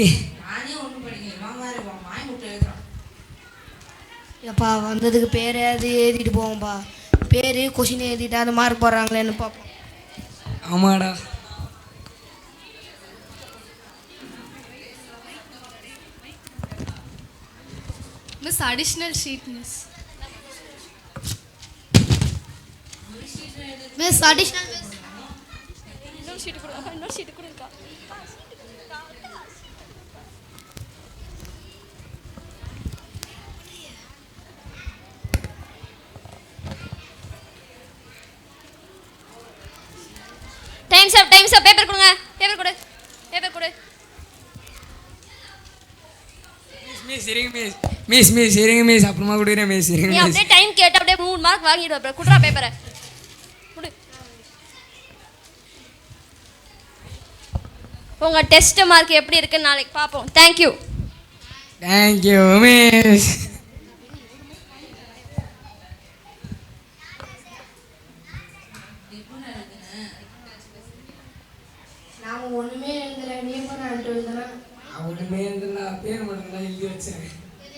எப்பா வந்ததுக்கு பேர் எழுதிட்டு போவோம்ப்பா. பேர் கொஷின் எழுதிட்டு அது மார்க் போடுறாங்களேன்னு பார்ப்போம். ஆமாடா. Miss additional sheet miss. Miss additional miss. இன்னொரு ஷீட்டு கொடுக்கா. டைம்ஸ் அப். பேப்பர் கொடுங்க. பேப்பர் கொடு. சரிங்க மிஸ். மிஸ் மிஸ் சரிங்க மிஸ், அப்புறமா கொடுக்குறேன் மிஸ். சரிங்க நீ மிஸ். அப்படியே டைம் கேட்டு அப்படியே 3 மார்க் வாங்கிடுவ. அப்புறம் குடுறா பேப்பரை குடு. உங்க டெஸ்ட் மார்க் எப்படி இருக்குன்னு நாளைக்கு பார்ப்போம். தேங்க்யூ. Thank you miss. நான் ஒன்றுமே எழுதலை, நீ பண்ண எழுதுனா அவனுமே எழுதுனா பேர் மட்டும் தான் எழுதி வச்சேன்.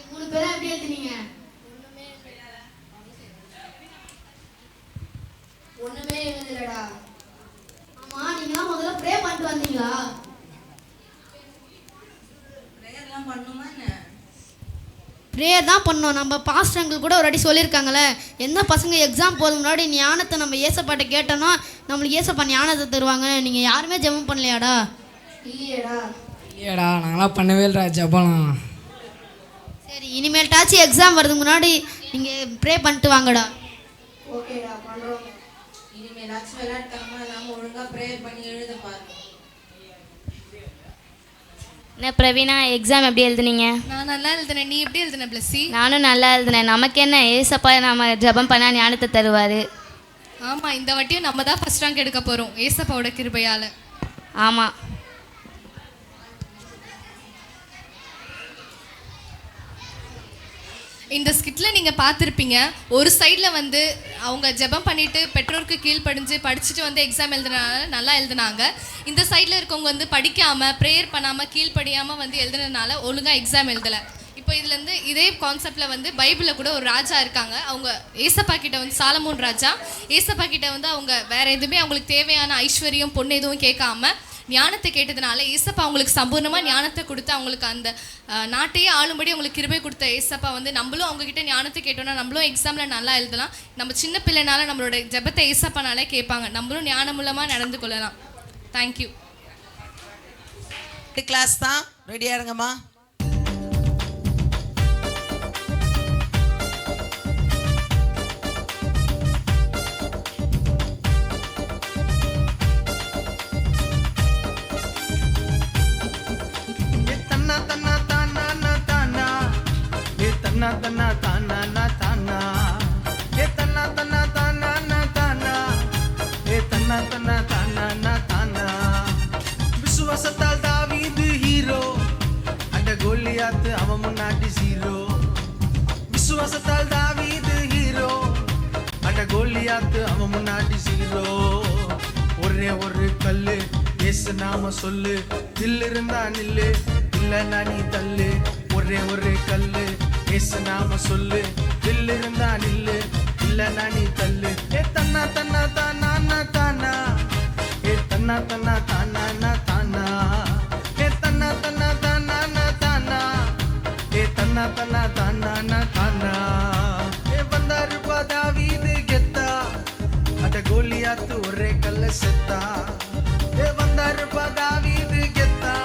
3 பேரும் எப்படி எழுதுனீங்க? ஒன்றுமே எழுதலடா. ஆமாம், நீங்களாம் முதல்ல ப்ரே பண்ணிட்டு வந்தீங்களா? ப்ரேயர் தான் பண்ணோம். நம்ம பாஸ்டர் அங்கிள் கூட ஒரு வாட்டி சொல்லியிருக்காங்களே, எந்த பசங்க எக்ஸாம் போதும் முன்னாடி ஞானத்தை நம்ம ஏசப்பாட்ட கேட்டோன்னா நம்மளுக்கு ஏசப்பா ஞானத்தை தருவாங்க. நீங்கள் யாருமே ஜெபம் பண்ணலையாடா? இல்லையடா. இல்லையாடா, நாங்களாம் பண்ணவே இல்லைடா ஜெபம்லாம். சரி, இனிமேல்ட்டாச்சும் எக்ஸாம் வரதுக்கு முன்னாடி நீங்கள் ப்ரே பண்ணிட்டு வாங்கடா. ஓகேடா, பண்ணுறோம். இனிமேலாச்சும் விளையாட்டுத்தனமா இல்லாமல் ஒழுங்காக ப்ரேயர் பண்ணி எழுத பாருங்க. என்ன பிரவீனா, எக்ஸாம் எப்படி எழுதுனீங்க? நான் நல்லா எழுதுனேன். நீ எப்படி எழுதுன பிளஸ்ஸி? நானும் நல்லா எழுதுனேன். நமக்கு என்ன, ஏசப்பா நம்ம ஜெபம் பண்ணா ஞானத்தை தருவார். ஆமாம், இந்த வாட்டியும் நம்ம தான் ஃபர்ஸ்ட் ரேங்க் எடுக்க போகிறோம் ஏசப்பாவோட கிருபையால். ஆமாம். இந்த ஸ்கிட்டில் நீங்கள் பார்த்துருப்பீங்க, ஒரு சைடில் வந்து அவங்க ஜெபம் பண்ணிவிட்டு பெற்றோருக்கு கீழ்ப்படிஞ்சு படிச்சுட்டு வந்து எக்ஸாம் எழுதுனால நல்லா எழுதுனாங்க. இந்த சைடில் இருக்கவங்க வந்து படிக்காமல் ப்ரேயர் பண்ணாமல் கீழ்ப்படியாமல் வந்து எழுதுனதுனால ஒழுங்காக எக்ஸாம் எழுதலை. இப்போ இதுலேருந்து இதே கான்செப்டில் வந்து பைபிளில் கூட ஒரு ராஜா இருக்காங்க. அவங்க ஏசப்பா கிட்ட வந்து சாலமோன் ராஜா ஏசப்பா கிட்ட வந்து அவங்க வேறு எதுவுமே அவங்களுக்கு தேவையான ஐஸ்வர்யம் பொண்ணு எதுவும் கேட்காம ஞானத்தை கேட்டதுனால ஏசப்பா அவங்களுக்கு சம்பூர்ணமாக ஞானத்தை கொடுத்து அவங்களுக்கு அந்த நாட்டையே ஆளும்படி அவங்களுக்கு கிருபை கொடுத்த ஏசப்பா வந்து நம்மளும் அவங்ககிட்ட ஞானத்தை கேட்டோம்னா நம்மளும் எக்ஸாமில் நல்லா எழுதலாம். நம்ம சின்ன பிள்ளைனால நம்மளோட ஜெபத்தை ஏசப்பானாலே கேட்பாங்க. நம்மளும் ஞானமுள்ளமாக நடந்து கொள்ளலாம். தேங்க்யூ. கிளாஸ் தான் ரெடியாக இருங்கம்மா. தன்னா தானா நா தானா ஏ தன்னா தன்னா தானா நா தானா ஏ தன்னா தன்னா தானா நா தானா. விசுவாசத்தால் தாவீது ஹீரோ, அட கோலியாத்து அவன் முன்னாடி ஜீரோ. விசுவாசத்தால் தாவீது ஹீரோ, அட கோலியாத்து அவன் முன்னாடி ஜீரோ. ஒரே ஒரு கல்லு இயேசு நாம சொல்லு, தில்லு இருந்தா நில்லு, இல்லைன்னா நீ தள்ளு. ஒரே ஒரு கல்லு இயேசு நாம சொல்லு, தில்லு இருந்தா நில்லு, இல்லைன்னா நீ தள்ளு. ஏ தன்னா தன்னா தானா நா தானா ஏ தன்னா தன்னா தானா நா தானா ஏ தன்னா தன்னா தானா நா தானா ஏ தன்னா தன்னா தானா நா தானா. ஏ வந்தாருப்பா தாவீது கெத்தா, அட கோலியாத்து ஒரே கல்ல செத்தா. ஏ வந்தாருப்பா தாவீது கெத்தா,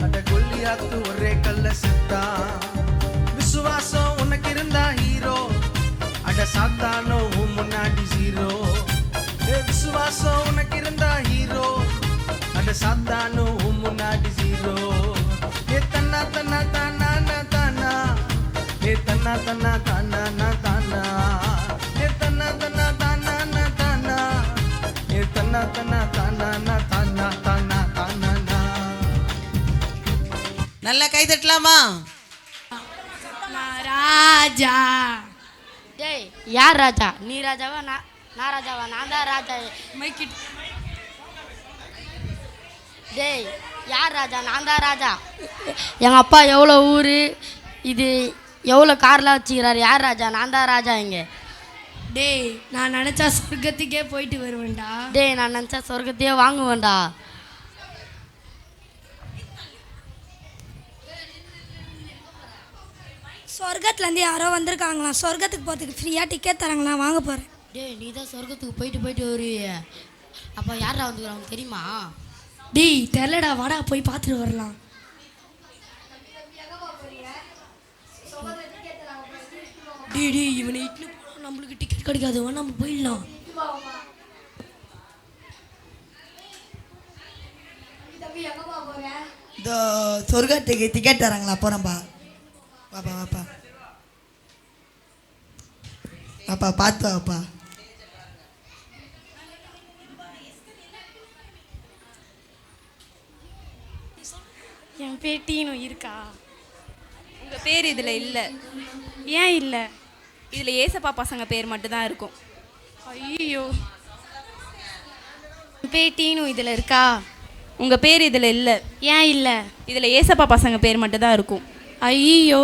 அட கோலியாத்து ஒரே கல்ல செத்தா. விசுவாசம் உனக்கு இருந்தா ஹீரோ, அட சாத்தானோ உன் முன்னாடி ஜீரோ. ஏ விசுவாசம் உனக்கு இருந்தா ஹீரோ, அட சாத்தானோ உன் முன்னாடி ஜீரோ. ஏ தன்னா தன்னா தானா நா தானா ஏ தன்னா தன்னா தானா நா தானா ஏ தன்னா தன்னா தானா நா தானா ஏ தன்னா தன்னா தானா நா தானா தானா தானா நா. நல்லா கை தட்டலாமா? ராஜா. டேய், யார் ராஜா? நீ ராஜாவா? நான் ராஜாவா? நான் தான் ராஜா. மைக்கிட். டேய், யார் ராஜா? நான் தான் ராஜா. எங்கள் அப்பா எவ்வளோ ஊர், இது எவ்வளோ கார்லாம் வச்சுக்கிறாரு. யார் ராஜா? நான் தான் ராஜா இங்கே. டேய், நான் நினச்சா சொர்க்கத்துக்கே போயிட்டு வருவேன்டா. டேய், நான் நினச்சா சொர்க்கத்தையே வாங்குவேன்டா. சொர்க்கத்துலேருந்து யாரோ வந்திருக்காங்களாம். சொர்க்கத்துக்கு போகிறதுக்கு ஃப்ரீயாக டிக்கெட் தராங்களா, வாங்க போகிறேன். டேய், நீ தான் சொர்க்கத்துக்கு போயிட்டு வருவிய. அப்போ யாரா வந்துக்கிறாங்க தெரியுமா? டேய், தெரிலடா, வாடா போய் பார்த்துட்டு வரலாம். டேய், இவனை இட்லி போனால் நம்மளுக்கு டிக்கெட் கிடைக்காது, நம்ம போயிடலாம். இந்த சொர்க்கத்துக்கு டிக்கெட் தராங்களா, போகிறோம்பா. வாப்பா வாப்பா வாப்பா பார்த்து வாப்பா. என் பேர் டீனு இருக்கா? உங்கள் பேர் இதில் இல்லை. ஏன் இல்லை? இதில் ஏசப்பா பசங்க பேர் மட்டும்தான் இருக்கும். ஐயோ, என் பேர் டீனு இதில் இருக்கா? உங்கள் பேர் இதில் இல்லை. ஏன் இல்லை? இதில் ஏசப்பா பசங்க பேர் மட்டும்தான் இருக்கும். ஐயோ,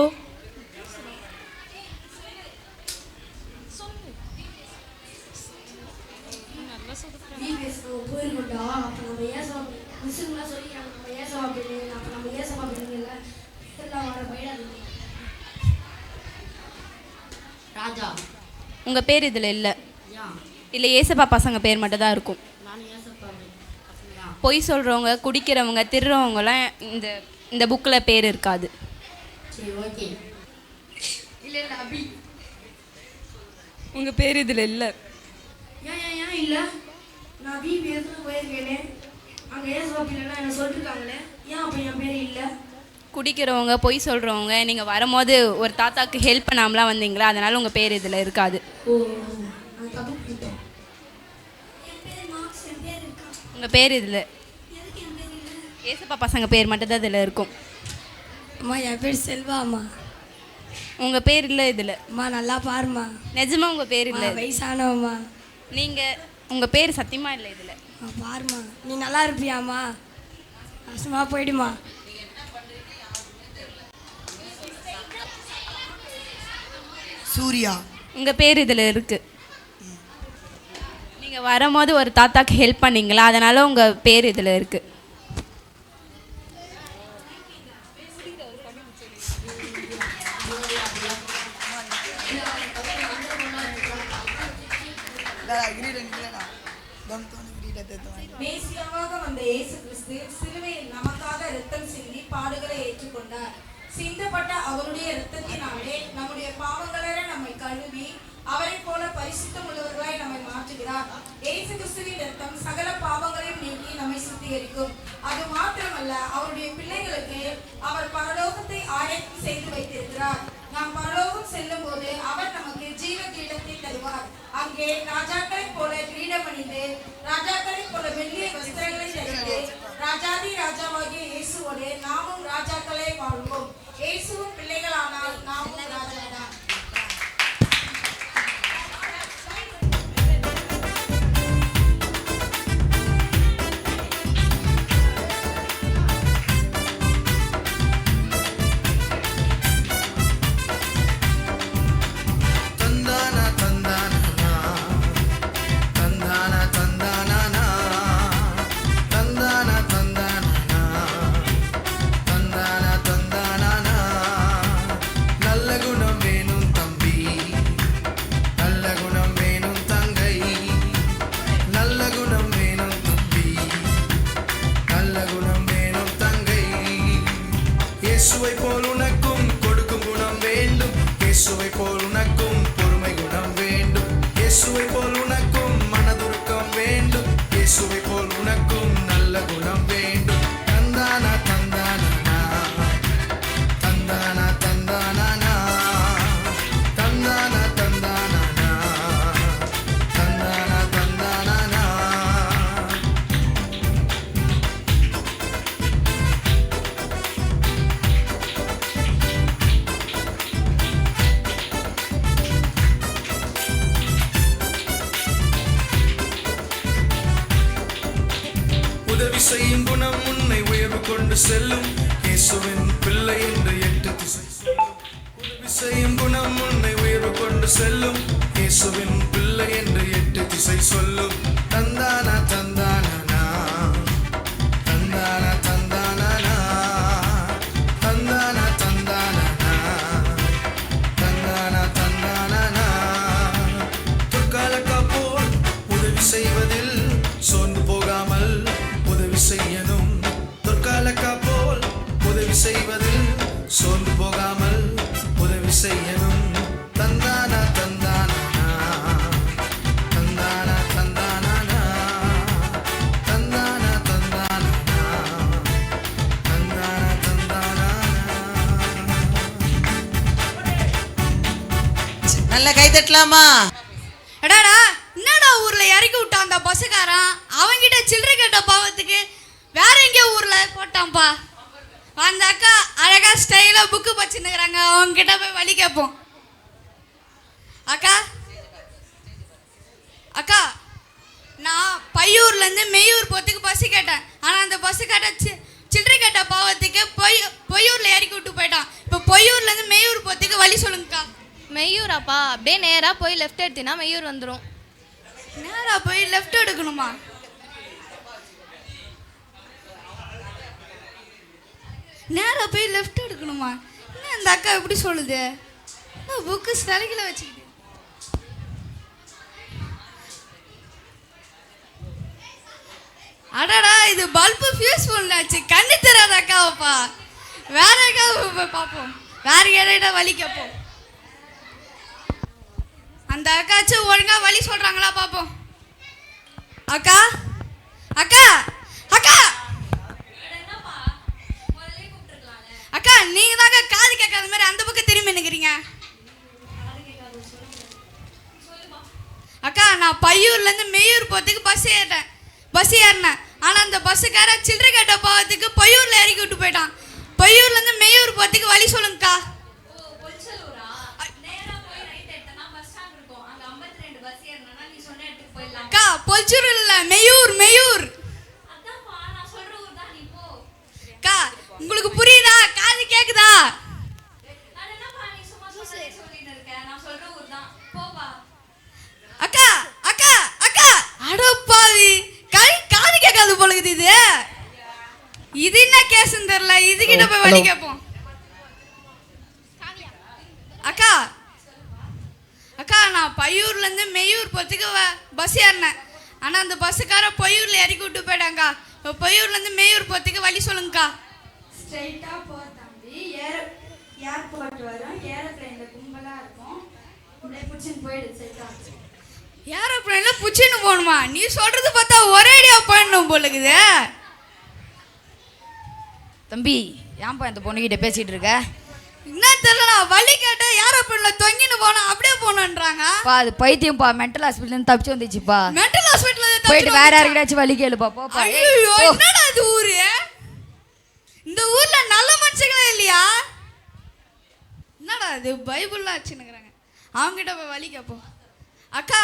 போயிருக்கோண்டா. அப்போ நம்ம ஏசா மிஸ்ஸுங்களாம் சொல்லிக்கிறாங்க நம்ம ஏசா அப்படின்னு. அப்போ நம்ம ஏசா அப்படிங்கல எல்லாம் வர போயிடாது. ராஜா, உங்கள் பேர் இதில் இல்லை. இல்லை ஏசப்பா பசங்க பேர் மட்டும்தான் இருக்கும். பொய் சொல்கிறவங்க, குடிக்கிறவங்க, திருறவங்களாம் இந்த இந்த புக்கில் பேர் இருக்காது. சரி ஓகே. இல்லை இல்லை அபி, உங்கள் பேர் இதில் இல்லை. ஏன் ஏன் ஏன் இல்லை? நான் பிபிஎஸ்க்கு போயிருக்கேனே, அங்கே ஏசா அப்படின்னா என்ன சொல்லிருக்காங்களே, ஏன் அப்போ என் பேர் இல்லை? குடிக்கிறவங்க, பொய் சொல்கிறவங்க, நீங்கள் வரும்போது ஒரு தாத்தாக்கு ஹெல்ப் பண்ணாமலாம் வந்தீங்களா, அதனால் உங்கள் பேர் இதில் இருக்காது. ஓ, அது தப்பு பண்ணிட்டேன். உங்கள் பேர் இதில் ஏசப்பா பசங்க பேர் மட்டும்தான் இதில் இருக்கும். அம்மா என் பேர் செல்வா. அம்மா உங்கள் பேர் இல்லை இதில். அம்மா நல்லா பாருமா. நிஜமா உங்கள் பேர் இல்லை. வயசானவம்மா. நீங்கள் உங்கள் பேர் சத்தியமாக இல்லை இதில். பாருமா, நீ நல்லா இருப்பியாம்மா? கஷ்டமா போயிடுமா? சூர்யா. உங்கள் பேர் இதில் இருக்குது. நீங்கள் வரும்போது ஒரு தாத்தாக்கு ஹெல்ப் பண்ணீங்களா, அதனால் உங்கள் பேர் இதில் இருக்குது. மேசியாவாக வந்த இயேசு கிறிஸ்து சிலுவையில் நமக்காக இரத்தம் சிந்தி பாடுகளை ஏற்றுக்கொண்டார். சிந்தப்பட்ட அவருடைய இரத்தத்தினாலே நம்முடைய பாவங்கள நம்மை கழுவி அவரை போல பரிசுத்தம் உள்ளவர்களாய் நம்மை மாற்றுகிறார். இயேசு கிறிஸ்துவின் இரத்தம் சகல பாவங்களையும் நீக்கி நம்மை சுத்திகரிக்கும். அது மாத்திரமல்ல, அவருடைய பிள்ளைகளுக்கு அவர் பரலோகத்தை ஆயத்தம் செய்து வைத்திருக்கிறார். நாம் பரலோகம் செல்லும் போது அவர் நமக்கு ஜீவ கிரீடத்தை தருவார். அங்கே ராஜாக்களை போல கிரீடம் அணிந்து, ராஜாக்களை போல வெள்ளிய வஸ்திரங்களை தரித்து, ராஜாதி ராஜாவாகிய இயேசுவோடு நாமும் ராஜாக்களை வாழ்வோம். இயேசுவும் பிள்ளைகளானால் நாமும் ராஜாதான். இயேசுவை போல் உனக்கும் கொடுக்கும் குணம் வேண்டும். இயேசுவை போல் உனக்கும் பொறுமை குணம் வேண்டும். இயேசுவை போல் உனக்கும் மனதுருக்கம் வேண்டும். இயேசுவை போல் உனக்கும் நல்ல குணம் வேண்டும். தந்தானா தந்தானா தந்தானா தந்தானா தந்தானா தந்தானா தந்தானா தந்தானா. உதவி செய்யும் குணம் உன்னை உயர்வு கொண்டு செல்லும். இயேசுவின் பிள்ளை என்று 8 திசை சொல்லும். உதவி செய்யும் குணம் உன்னை உயர்வு கொண்டு செல்லும். இயேசுவின் பிள்ளை என்று 8 திசை சொல்லும். தந்தானா தந்தானா தந்தானா தந்தானா தந்தானா தந்தானா தந்தானா தந்தானா. தொற்காலக்கா போல் உதவி செய்வதில் சோர்ந்து போகாமல் உதவி செய்யணும். தொற்காலக்கா போல் உதவி செய்வதில் சோர்ந்து போகாமல் உதவி செய்யணும். தந்தானா தந்தானா தந்தானா தந்தானா தட்டலாமா? எடாடா என்னடா ஊர்ல இறக்கி விட்டான் அந்த பஸ்ஸுக்காரன், அவன்கிட்ட சில்லறை கேட்ட பாவத்துக்கு வேற எங்கேயோ ஊர்ல போட்டான்ப்பா. அந்த அக்கா அழகா ஸ்டைலா புக்கு வச்சுன்னுக்குறாங்க, அவங்க கிட்ட போய் வழி கேட்போம். அக்கா அக்கா நான் பையூர்லேருந்து மெய்யூர் போகிறதுக்கு பஸ்ஸு கேட்டேன். ஆனால் அந்த பஸ்ஸு கேட்ட சில்லறை கேட்ட பாவத்துக்கு பொய்யூரில் இறக்கி விட்டு போயிட்டான். இப்போ பொய்யூர்லேருந்து மெய்யூர் போகிறதுக்கு வழி சொல்லுங்கக்கா. மெய்யூராப்பா? அப்படியே நேராக போய் லெஃப்ட் எடுத்தினா மெய்யூர் வந்துடும். நேராக போய் லெஃப்ட் எடுக்கணுமா? நேராக போய் லெஃப்ட் எடுக்கணுமா? என்ன அந்த அக்கா எப்படி சொல்லுது? புக்கு ஸ்டலைக்கில் வச்சுக்கிது. அடடா இது பல்பு ஃபியூஸ் பண்ணாச்சு, கண்ணு தராத அக்காவைப்பா. வேற அக்காவை போய் பார்ப்போம், வேற யார்கிட்ட வழி கேட்போம். அந்த அக்காச்சும் ஒழுங்கா வழி சொல்றாங்களா பார்ப்போம். அக்கா அக்கா அக்கா அக்கா நீங்க தாங்க காது கேட்காத மாதிரி அந்த பக்கம் திரும்பி நிக்கிறீங்க. அக்கா நான் பையூர்லேருந்து மெய்யூர் போகிறதுக்கு பஸ் ஏறினேன். ஆனால் அந்த பஸ்ஸுக்கார சில்லறை கேட்ட போகிறதுக்கு பொய்யூரில் இறக்கி விட்டு போயிட்டான். பொய்யூர்லேருந்து மெய்யூர் போகிறதுக்கு வழி சொல்லுங்கக்கா. அக்கா பொல்ச்சூர் இல்லை, மெய்யூர் மெய்யூர். அக்கா உங்களுக்கு புரியுதா? காது கேக்குதா? அக்கா அக்கா அக்கா அடப்பாவி, காது கேட்காது போலுக்குது. இது என்ன கேஸ்ன்னு தெரியல, இதுகிட்ட போய் வழி கேட்போம். அக்கா அக்கா நான் பையூர்லேருந்து மெய்யூர் போகிறதுக்கு பஸ் ஏறினேன். ஆனால் அந்த பஸ்ஸுக்கார பொய்யூரில் இறக்கி விட்டு போயிட்டாங்கக்கா. இப்போ பொய்யூர்லேருந்து மெய்யூர் போகிறதுக்கு வழி சொல்லுங்கக்கா. ஸ்ட்ரைட்டாக போ தம்பி, ஏர்போர்ட் வரும், ஏரோப்ளைனில் கும்பலாக இருக்கும், அப்படியே பிடிச்சின்னு போயிடுது. ஸ்ட்ரைட்டாக ஏரோப்ளைனில் பிடிச்சின்னு போகணுமா? நீ சொல்கிறது பார்த்தா ஒரே ஐடியா போயிடணும் போலுக்குது. தம்பி ஏன்பா இந்த பொண்ணுகிட்ட பேசிகிட்டு இருக்க? என்ன தெரியல, வழி கேட்ட ஏரோப்ளைனில் தொங்கின்னு போனோம், அப்படியே போகணுன்றாங்க. அது பைத்தியம்ப்பா, மென்டல் ஹாஸ்பிட்டல் தப்பிச்சு வந்துச்சுப்பா. மென்டல் ஹாஸ்பிட்டல் போயிட்டு வேற யாருக்கிட்டாச்சும் வழி கேளுப்பா. போப்பா. ஐயோ என்னடா இது ஊரு? இந்த ஊர்ல நல்ல மனுஷங்களே இல்லையா? என்னடா இது பைபிள்லாம் வச்சுன்னுக்குறாங்க, அவங்ககிட்ட போய் வழி கேட்போம். அக்கா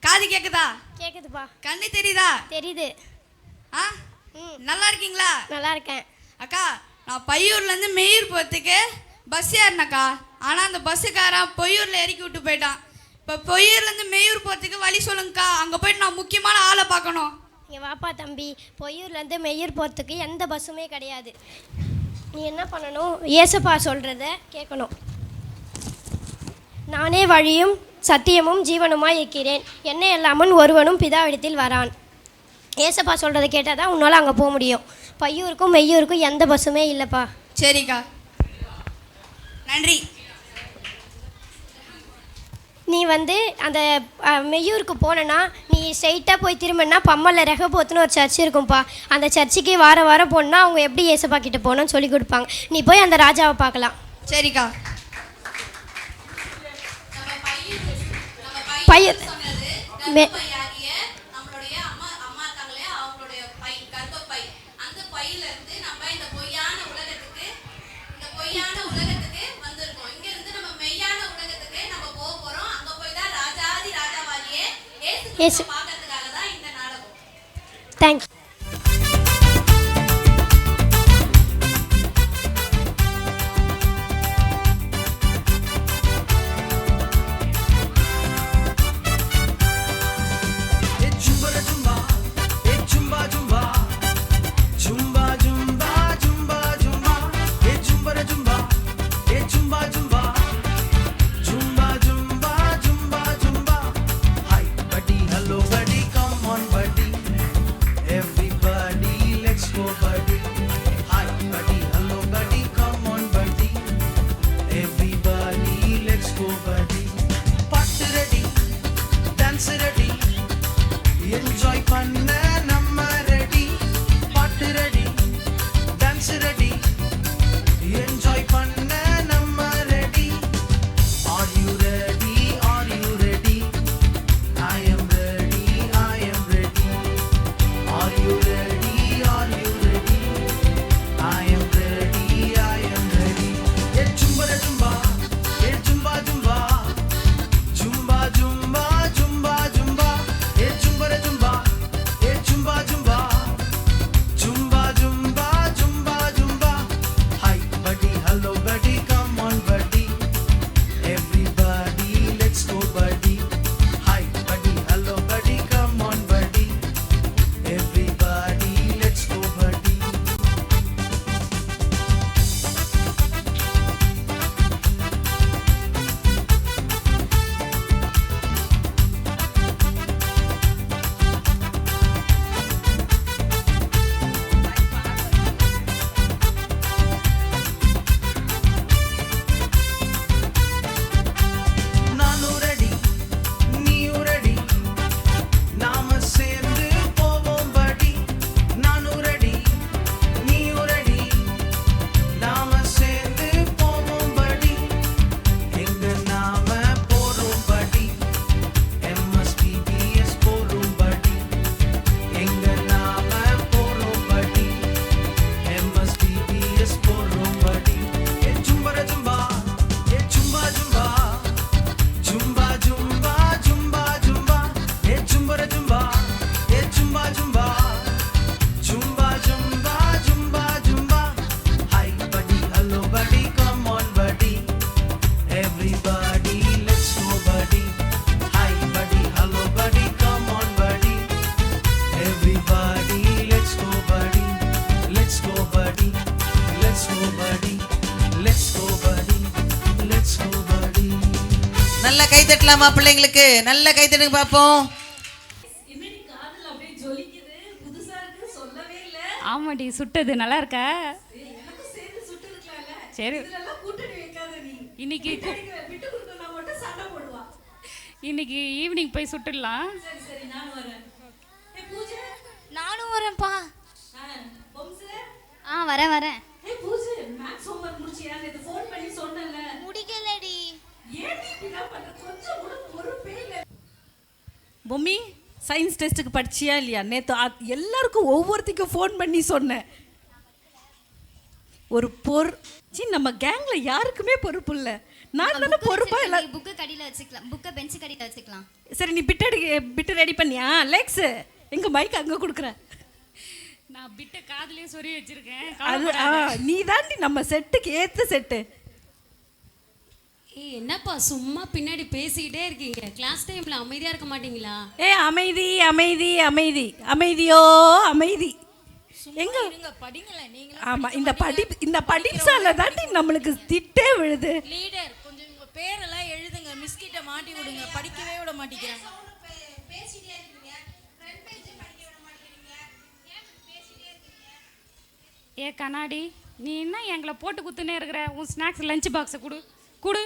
காது கேக்குதா? கேக்குதுப்பா. கண்ணு தெரியுதா? தெரியுது. ஆ நல்லா இருக்கீங்களா? நல்லா இருக்கேன். அக்கா நான் பையூர்லேருந்து மெய்யூர் போகிறதுக்கு பஸ் ஏறினக்கா. ஆனால் அந்த பஸ்ஸுக்காரன் பொய்யூரில் இறக்கி விட்டு போயிட்டான். இப்போ பொய்யூர்லேருந்து மெய்யூர் போகிறதுக்கு வழி சொல்லுங்கக்கா. அங்கே போயிட்டு நான் முக்கியமான ஆளை பார்க்கணும். இங்கே வாப்பா தம்பி, பொய்யூர்லேருந்து மெய்யூர் போகிறதுக்கு எந்த பஸ்ஸுமே கிடையாது. நீ என்ன பண்ணணும், ஏசப்பா சொல்கிறத கேட்கணும். நானே வழியும் சத்தியமும் ஜீவனுமாய் இருக்கிறேன், என்னை இல்லாமல் ஒருவனும் பிதாவிடத்தில் வரான். ஏசப்பா சொல்கிறத கேட்டால் தான் உன்னால் அங்கே போக முடியும். பையூருக்கும் மெய்யூருக்கும் எந்த பஸ்ஸுமே இல்லைப்பா. சரிக்கா, நன்றி. நீ வந்து அந்த மெய்யூருக்கு போனேன்னா நீ ஸ்ட்ரைட்டாக போய் திரும்பினா பம்மலில் ரெகபோத்துன்னு ஒரு சர்ச் இருக்கும்ப்பா. அந்த சர்ச்சுக்கு வாரம் போனால் அவங்க எப்படி ஏசப்பா கிட்ட போகணும்னு சொல்லி கொடுப்பாங்க. நீ போய் அந்த ராஜாவை பார்க்கலாம். சரிக்கா. பையன் Yes. Thank you. Hello buddy, come on buddy. கை தட்டலாமா பிள்ளைங்களுக்கு? நல்ல கை தட்டுங்க பார்ப்போம். ஆமாடி, சுட்டது நல்லா இருக்கா? சரி, இன்னைக்கு ஈவினிங் போய் சுட்டுடலாம். நானும் வரேன்ப்பா. வரேன் வரேன். முடிக்கலடி. பொம்மி, சயின்ஸ் டெஸ்ட்டுக்கு படிச்சியா இல்லையா? நேற்று எல்லாருக்கும் ஒவ்வொருத்திக்கும் ஃபோன் பண்ணி சொன்னேன். ஒரு நம்ம கேங்ல யாருக்குமே பொறுப்பு இல்லை. நான் தானே பொறுப்பா? இல்லை, புக்கு கடியில் வச்சுக்கலாம், புக்கை பெஞ்சு கடியில் வச்சுக்கலாம். சரி, நீ பிட்டு ரெடி பண்ணியா? லெக்ஸ் எங்க மைக் அங்கே கொடுக்குறேன். நான் பிட்ட காதுலயே சொறி வச்சிருக்கேன். அது நீ தாண்டி நம்ம செட்டுக்கு ஏற்ற செட்டு. என்னப்பா சும்மா பின்னாடி பேசிக்கிட்டே இருக்கீங்க? கிளாஸ் டைம்ல அமைதியா இருக்க மாட்டீங்களா? அமைதி அமைதி அமைதி அமைதியோ அமைதி. எங்க படிங்களேன் நீங்க. ஆமா, இந்த படிப்சால தாண்டி நம்மளுக்கு திட்டே விழுது. லீடர், கொஞ்சம் உங்க பேரெல்லாம் எழுதுங்க. மிஸ் கிட்ட மாட்டி விடுங்க, படிக்கவே விட மாட்டேங்கிறாங்க. ஏ கண்ணாடி, நீ என்ன எங்களை போட்டு குத்துனே இருக்கிற? உன் ஸ்நாக்ஸ் லஞ்ச் பாக்ஸை கொடு.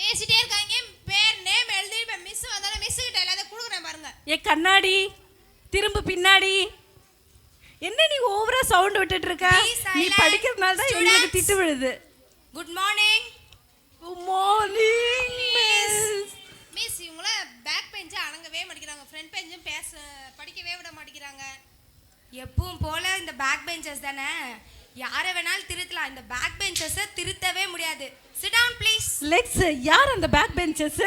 பேசிட்டே இருக்காங்க. பேர் நேம் எழுதி மிஸ் வந்தாலும் மிஸ் கிட்ட எல்லாத்தையும் கொடுக்குறேன் பாருங்க. ஏ கண்ணாடி, திரும்ப பின்னாடி. என்ன நீ ஓவரா சவுண்ட் விட்டுட்டு இருக்க? நீ படிக்கிறதுனால தான் எங்களுக்கு திட்டு விழுது. Good morning. Good morning miss. Miss, இவங்கள பேக் பெஞ்ச அடங்கவே மாட்டேங்கிறாங்க. ஃப்ரண்ட் பெஞ்சும் படிக்கவே விட மாட்டேங்கிறாங்க. எப்பவும் போல இந்த பேக் பெஞ்சர்ஸ் தானே, யாரை வேணாலும் திருத்தலாம். இந்த பேக் பெஞ்சர்ஸை திருத்தவே முடியாது. Sit down please. லெக்ஸ், யார் அந்த பேக் பெஞ்சர்ஸ்?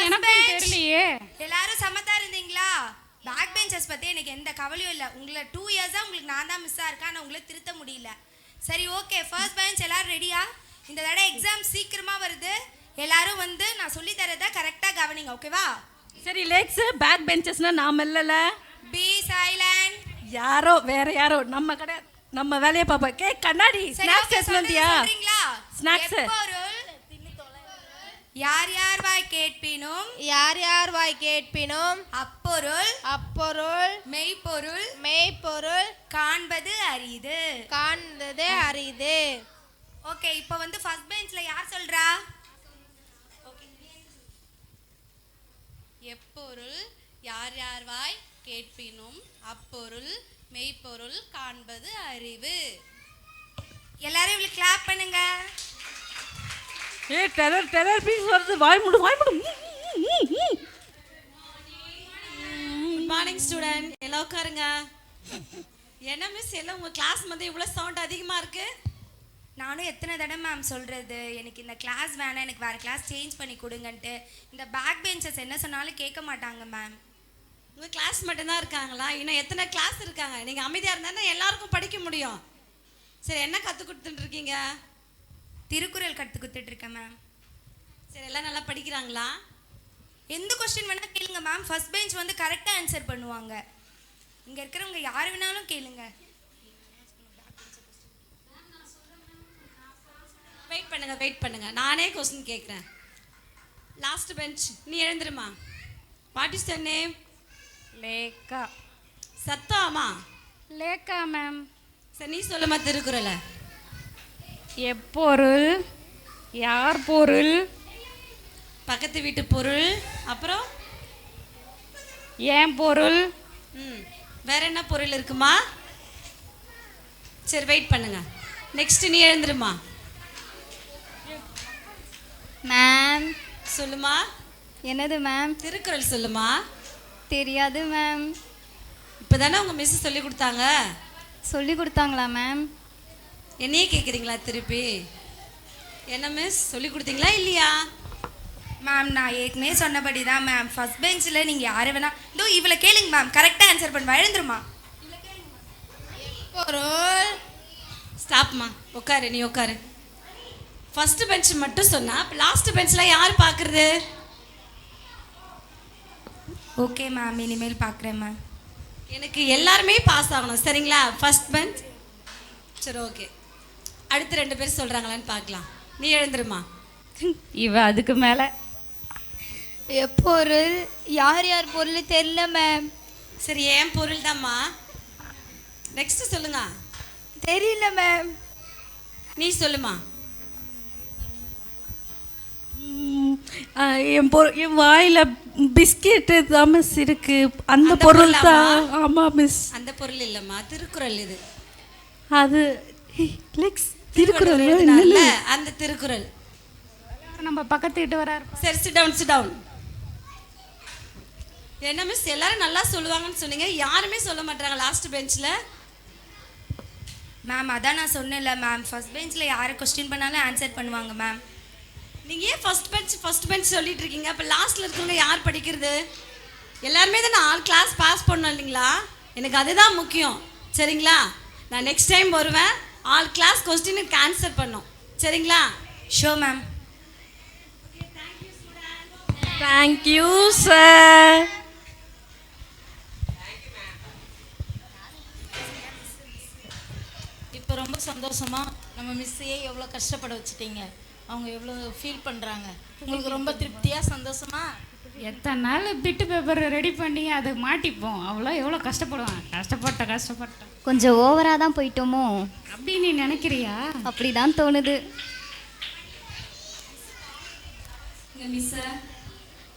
எனக்கு தெரியலையே. எல்லாரும் சமத்தா இருந்தீங்களா? பேக் பெஞ்சர்ஸ் பத்தி எனக்கு எந்த கவலையும் இல்லை. உங்களை 2 இயர்ஸா உங்களுக்கு நான் தான் மிஸ்ஸா இருக்கேன். ஆனால் உங்களை திருத்த முடியல. சரி, ஓகே. ஃபர்ஸ்ட் பெஞ்ச் எல்லாரும் ரெடியா? இந்த தடவை எக்ஸாம் சீக்கிரமா வருது. எல்லாரும் வந்து நான் சொல்லி தரதை கரெக்டா கவனிங்க, ஓகேவா? சரி லெக்ஸ், பேக் பெஞ்சர்ஸ்னா நாம இல்லல. Be silent. யாரோ வேற யாரோ, நம்ம கிடையாது. நம்ம வேலையை பாப்பா. கண்ணாடி, ஸ்நாக்ஸ் வந்தியா? ஸ்நாக்ஸ். யார் யார் வாய் கேட்பினும், யார் யார் வாய் கேட்பினும், அப்பொருள் அப்பொருள் மெய்ப்பொருள் மெய்ப்பொருள் காண்பது அரிது, காண்பது அரிது. ஓகே, இப்போ வந்து ஃபர்ஸ்ட் பெஞ்ச்ல யார் சொல்றா? எப்பொருள் யார் யார் வாய் கேட்பினும் அப்பொருள் மெய்ப்பொருள் காண்பது அறிவு. எல்லாரும் இவ்வளவு கிளாப் பண்ணுங்க. டெரர் பீஸ் வருது. வாய் மூடு. Good morning student. எல்லாம் உட்காருங்க. என்ன மிஸ், எல்லாம் உங்க கிளாஸ் வந்து இவ்வளவு சவுண்ட் அதிகமா இருக்கு? நானும் எத்தனை தடவை மேம் சொல்கிறது, எனக்கு இந்த கிளாஸ் வேணாம், எனக்கு வேறு கிளாஸ் சேஞ்ச் பண்ணி கொடுங்கன்ட்டு. இந்த பேக் பெஞ்சர்ஸ் என்ன சொன்னாலும் கேட்க மாட்டாங்க மேம். உங்கள் கிளாஸ் மட்டும்தான் இருக்காங்களா? இன்னும் எத்தனை கிளாஸ் இருக்காங்க? நீங்கள் அமைதியாக இருந்தால் எல்லாருக்கும் படிக்க முடியும். சரி, என்ன கற்றுக் கொடுத்துட்டுருக்கீங்க? திருக்குறள் கற்றுக் கொடுத்துட்ருக்கேன் மேம். சரி, எல்லாம் நல்லா படிக்கிறாங்களா? எந்த கொஸ்டின் வேணால் கேளுங்க மேம். ஃபர்ஸ்ட் பெஞ்ச் வந்து கரெக்டாக ஆன்சர் பண்ணுவாங்க. இங்கே இருக்கிறவங்க யார் வேணாலும் கேளுங்க. வெயிட் பண்ணுங்க, நானே கொஸ்டின் கேட்குறேன். லாஸ்ட் பெஞ்ச், நீ எழுந்துருமா. What is your name? Lekha. சத்தாமா? லேக்கா மேம். சரி, நீ சொல்லுமா திருக்குறளை. எப்பொருள் யார் பொருள், பக்கத்து வீட்டு பொருள், அப்புறம் ஏன் பொருள். வேற என்ன பொருள் இருக்குமா? சரி, வெயிட் பண்ணுங்க. நெக்ஸ்ட் நீ எழுந்துருமா. மேம். சொல்லுமா. என்னது மேம்? திருக்குறள் சொல்லுமா. தெரியாது மேம். இப்போ தானே உங்கள் மிஸ் சொல்லி கொடுத்தாங்க. சொல்லி கொடுத்தாங்களா மேம்? என்னையே கேட்குறீங்களா திருப்பி? என்ன மிஸ், சொல்லி கொடுத்தீங்களா இல்லையா? மேம், நான் ஏற்கனவே சொன்னபடி தான் மேம். ஃபர்ஸ்ட் பெஞ்சில் நீங்கள் யாரை வேணா இதோ இவ்வளோ கேளுங்க மேம், கரெக்டாக ஆன்சர் பண்ணுவா. எழுந்துருமா. பொருள். ஸ்டாப்மா, உட்காரு. நீ உட்காரு. ஃபர்ஸ்ட் பெஞ்ச் மட்டும் சொன்னா, லாஸ்ட் பெஞ்ச்லாம் யார் பார்க்குறது? ஓகே மேம், இனிமேல் பார்க்குறேன் மேம். எனக்கு எல்லாருமே பாஸ் ஆகணும், சரிங்களா? First bench. சரி, ஓகே. அடுத்து 2 பேர் சொல்கிறாங்களான்னு பார்க்கலாம். நீ எழுந்துருமா. இவ அதுக்கு மேலே பொருள் யார் யார் பொருள் தெரியல மேம். சரி ஏன் பொருள் தான்மா. நெக்ஸ்ட் சொல்லுங்க. தெரியல மேம். நீ சொல்லுமா. என் வாயில பிஸ்கெட்டு தான் மிஸ் இருக்கு. அந்த பொருள் தான். ஆமா மிஸ். அந்த பொருள் இல்லம்மா, திருக்குறள் இது. அது திருக்குறள் அந்த திருக்குறள் நம்ம பக்கத்து வீட்டு வராரு. சரி சிட் டவுன். என்ன மிஸ் எல்லாரும் நல்லா சொல்லுவாங்கன்னு சொன்னீங்க, யாருமே சொல்ல மாட்டாங்க லாஸ்ட் பெஞ்சில். மேம் அதான் நான் சொன்னேன்ல மேம், ஃபர்ஸ்ட் பெஞ்சில் யாரை கொஸ்டின் பண்ணாலும் ஆன்சர் பண்ணுவாங்க மேம். நீங்கள் ஏன் ஃபர்ஸ்ட் பெஞ்ச் சொல்லிட்டு இருக்கீங்க? அப்போ லாஸ்ட்டில் இருக்கவங்க யார் படிக்கிறது? எல்லாருமே தான் நான் ஆல் கிளாஸ் பாஸ் பண்ணோம் இல்லைங்களா? எனக்கு அதுதான் முக்கியம். சரிங்களா? நான் நெக்ஸ்ட் டைம் வருவேன், ஆல் கிளாஸ் கொஸ்டினுக்கு ஆன்சர் பண்ணோம். சரிங்களா? Show ma'am. Thank you sir. இப்போ ரொம்ப சந்தோஷமா நம்ம மிஸ்ஸையே எவ்வளோ கஷ்டப்பட வச்சுட்டீங்க. அவங்க எவ்வளோ ஃபீல் பண்ணுறாங்க. உங்களுக்கு ரொம்ப திருப்தியாக சந்தோஷமா? எத்தனை நாள் பிட்டு பேப்பர் ரெடி பண்ணி அதை மாட்டிப்போம். அவ்வளோ எவ்வளோ கஷ்டப்படுவாங்க. கஷ்டப்பட்டேன். கொஞ்சம் ஓவராக தான் போயிட்டோமோ அப்படி நீ நினைக்கிறியா? அப்படி தான் தோணுது.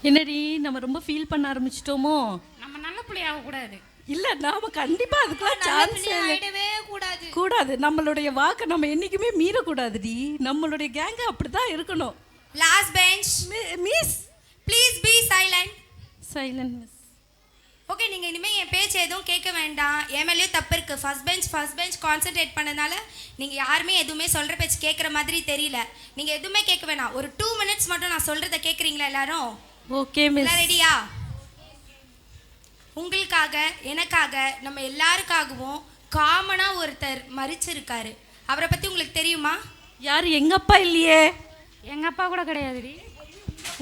என்னடி நம்ம ரொம்ப ஃபீல் பண்ண ஆரம்பிச்சிட்டோமோ? நம்ம நல்ல பிள்ளையாக கூடாது. இல்லை நாம கண்டிப்பாக அதுக்கெல்லாம் சான்ஸ் கூடாது. நம்மளுடைய வாக்கை நம்ம என்றைக்குமே மீறக்கூடாதுடி. நம்மளுடைய கேங்க அப்படி தான் இருக்கணும். Last bench miss please be silent miss. Okay, நீங்கள் இனிமேல் என் பேச்சு எதுவும் கேட்க வேண்டாம். என் மேலேயும் தப்பு இருக்குது. ஃபர்ஸ்ட் பெஞ்ச் கான்சென்ட்ரேட் பண்ணதுனால நீங்கள் யாருமே எதுவுமே சொல்கிற பேச்சு கேட்குற மாதிரி தெரியல. நீங்கள் எதுவுமே கேட்க வேணாம். ஒரு 2 minutes மட்டும் நான் சொல்கிறத கேட்குறீங்களா எல்லாரும்? Okay miss. ரெடியா? உங்களுக்காக எனக்காக நம்ம எல்லாருக்காகவும் காமனாக ஒருத்தர் மரிச்சிருக்காரு. அவரை பற்றி உங்களுக்கு தெரியுமா? யார்? எங்கள் அப்பா இல்லையே. எங்கள் அப்பா கூட கிடையாதுடி.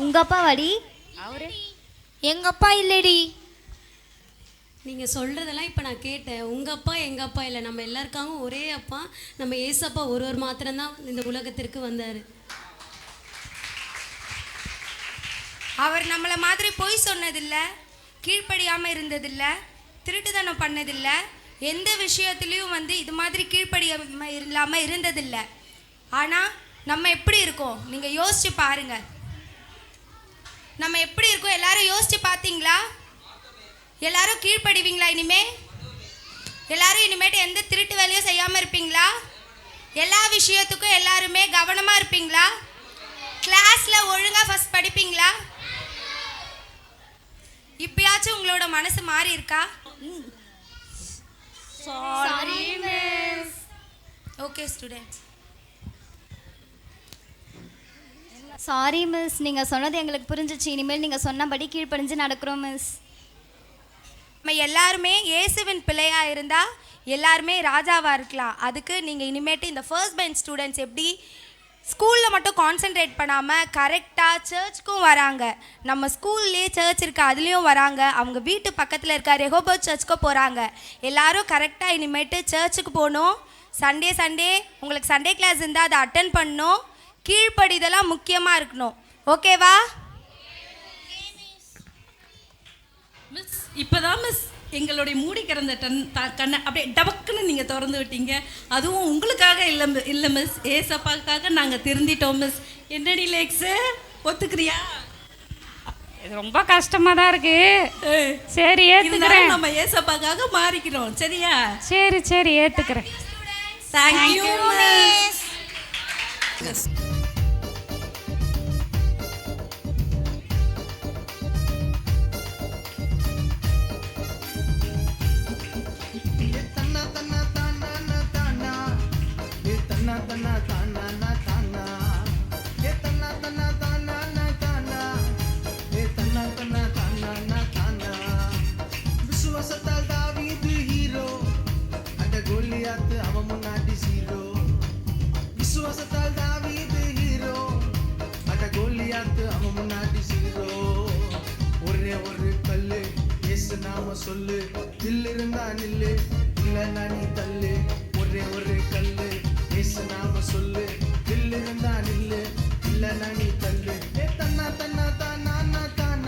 உங்கள் அப்பா வாடி. அவரு எங்கள் அப்பா இல்லைடி. நீங்கள் சொல்கிறதெல்லாம் இப்போ நான் கேட்டேன். உங்கள் அப்பா எங்கள் அப்பா இல்லை, நம்ம எல்லாருக்காகவும் ஒரே அப்பா. நம்ம ஏசப்பா ஒருவர் மாத்திரம்தான் இந்த உலகத்திற்கு வந்தார். அவர் நம்மளை மாதிரி பொய் சொன்னதில்லை, கீழ்ப்படியாமல் இருந்ததில்லை, திருட்டுத்தனம் பண்ணதில்லை, எந்த விஷயத்துலேயும் இது மாதிரி கீழ்ப்படியாமல் இல்லாமல் இருந்ததில்லை. ஆனால் நம்ம எப்படி இருக்கோம் நீங்கள் யோசிச்சு பாருங்க. நம்ம எப்படி இருக்கோம் எல்லாரும் யோசிச்சு பார்த்தீங்களா? எல்லாரும் கீழ்ப்படிவீங்களா? எல்லாரும் இனிமேட்டு எந்த திருட்டு வேலையும் செய்யாமல் இருப்பீங்களா? எல்லா விஷயத்துக்கும் எல்லாருமே கவனமாக இருப்பீங்களா? கிளாஸில் ஒழுங்காக ஃபர்ஸ்ட் படிப்பீங்களா? இப்பயாச்சும் உங்களோட மனசு மாறி இருக்கா? Sorry miss. Okay students. Sorry miss, நீங்கள் சொன்னது எங்களுக்கு புரிஞ்சிச்சு. இனிமேல் நீங்கள் சொன்னபடி கீழ்ப்படிஞ்சு நடக்கிறோம் மிஸ். நம்ம எல்லாருமே இயேசுவின் பிள்ளையாக இருந்தால் எல்லாருமே ராஜாவாக இருக்கலாம். அதுக்கு நீங்கள் இனிமேட்டு இந்த ஃபர்ஸ்ட் பெஞ்ச் ஸ்டூடெண்ட்ஸ் எப்படி ஸ்கூலில் மட்டும் கான்சென்ட்ரேட் பண்ணாமல் கரெக்டாக சர்ச்சுக்கும் வராங்க. நம்ம ஸ்கூல்லேயே சர்ச் இருக்குது, அதுலேயும் வராங்க. அவங்க வீட்டு பக்கத்தில் இருக்க ரெஹோபோத் சர்ச்சுக்கும் போகிறாங்க. எல்லோரும் கரெக்டாக இனிமேட்டு சர்ச்சுக்கு போகணும். சண்டே உங்களுக்கு சண்டே கிளாஸ் இருந்தால் அதை அட்டன் பண்ணணும். கீழ்ப்படிதெல்லாம் முக்கியமாக இருக்கணும். ஓகேவா மிஸ்? இப்போதான் மிஸ் எங்களுடைய மூடி கிடந்த கண்ணை அப்படியே டபக்குன்னு நீங்கள் திறந்து விட்டீங்க. அதுவும் உங்களுக்காக இல்லை மிஸ், ஏசப்பாக்காக நாங்கள் திருந்திட்டோம் மிஸ். என்னடி லேக்ஸு, ஒத்துக்கிறியா? இது ரொம்ப கஷ்டமாக தான் இருக்கு. சரி ஏற்றுக்கிறேன். நம்ம ஏசப்பாக்காக மாறிக்கிறோம். சரியா? சரி ஏற்றுக்கிறேன். Thank you miss. விசுவாசத்தால் தாவீது ஹீரோ, அட கோலியாத்து அவன் முன்னாடி ஜீரோ. விசுவாசத்தால் தாவீது ஹீரோ, அட கோலியாத்து அவன் முன்னாடி ஜீரோ. ஒரே ஒரு கல்லு இயேசு நாம சொல்லு, தில் இருந்தா நில்லு, இல்லைன்னா நீ தள்ளு. ஒரே ஒரு கல்லு இயேசு நாம சொல்லு, தில் இருந்தா நில்லு, இல்லைன்னா நீ தள்ளு. தன்னா தன்னா தானா தானா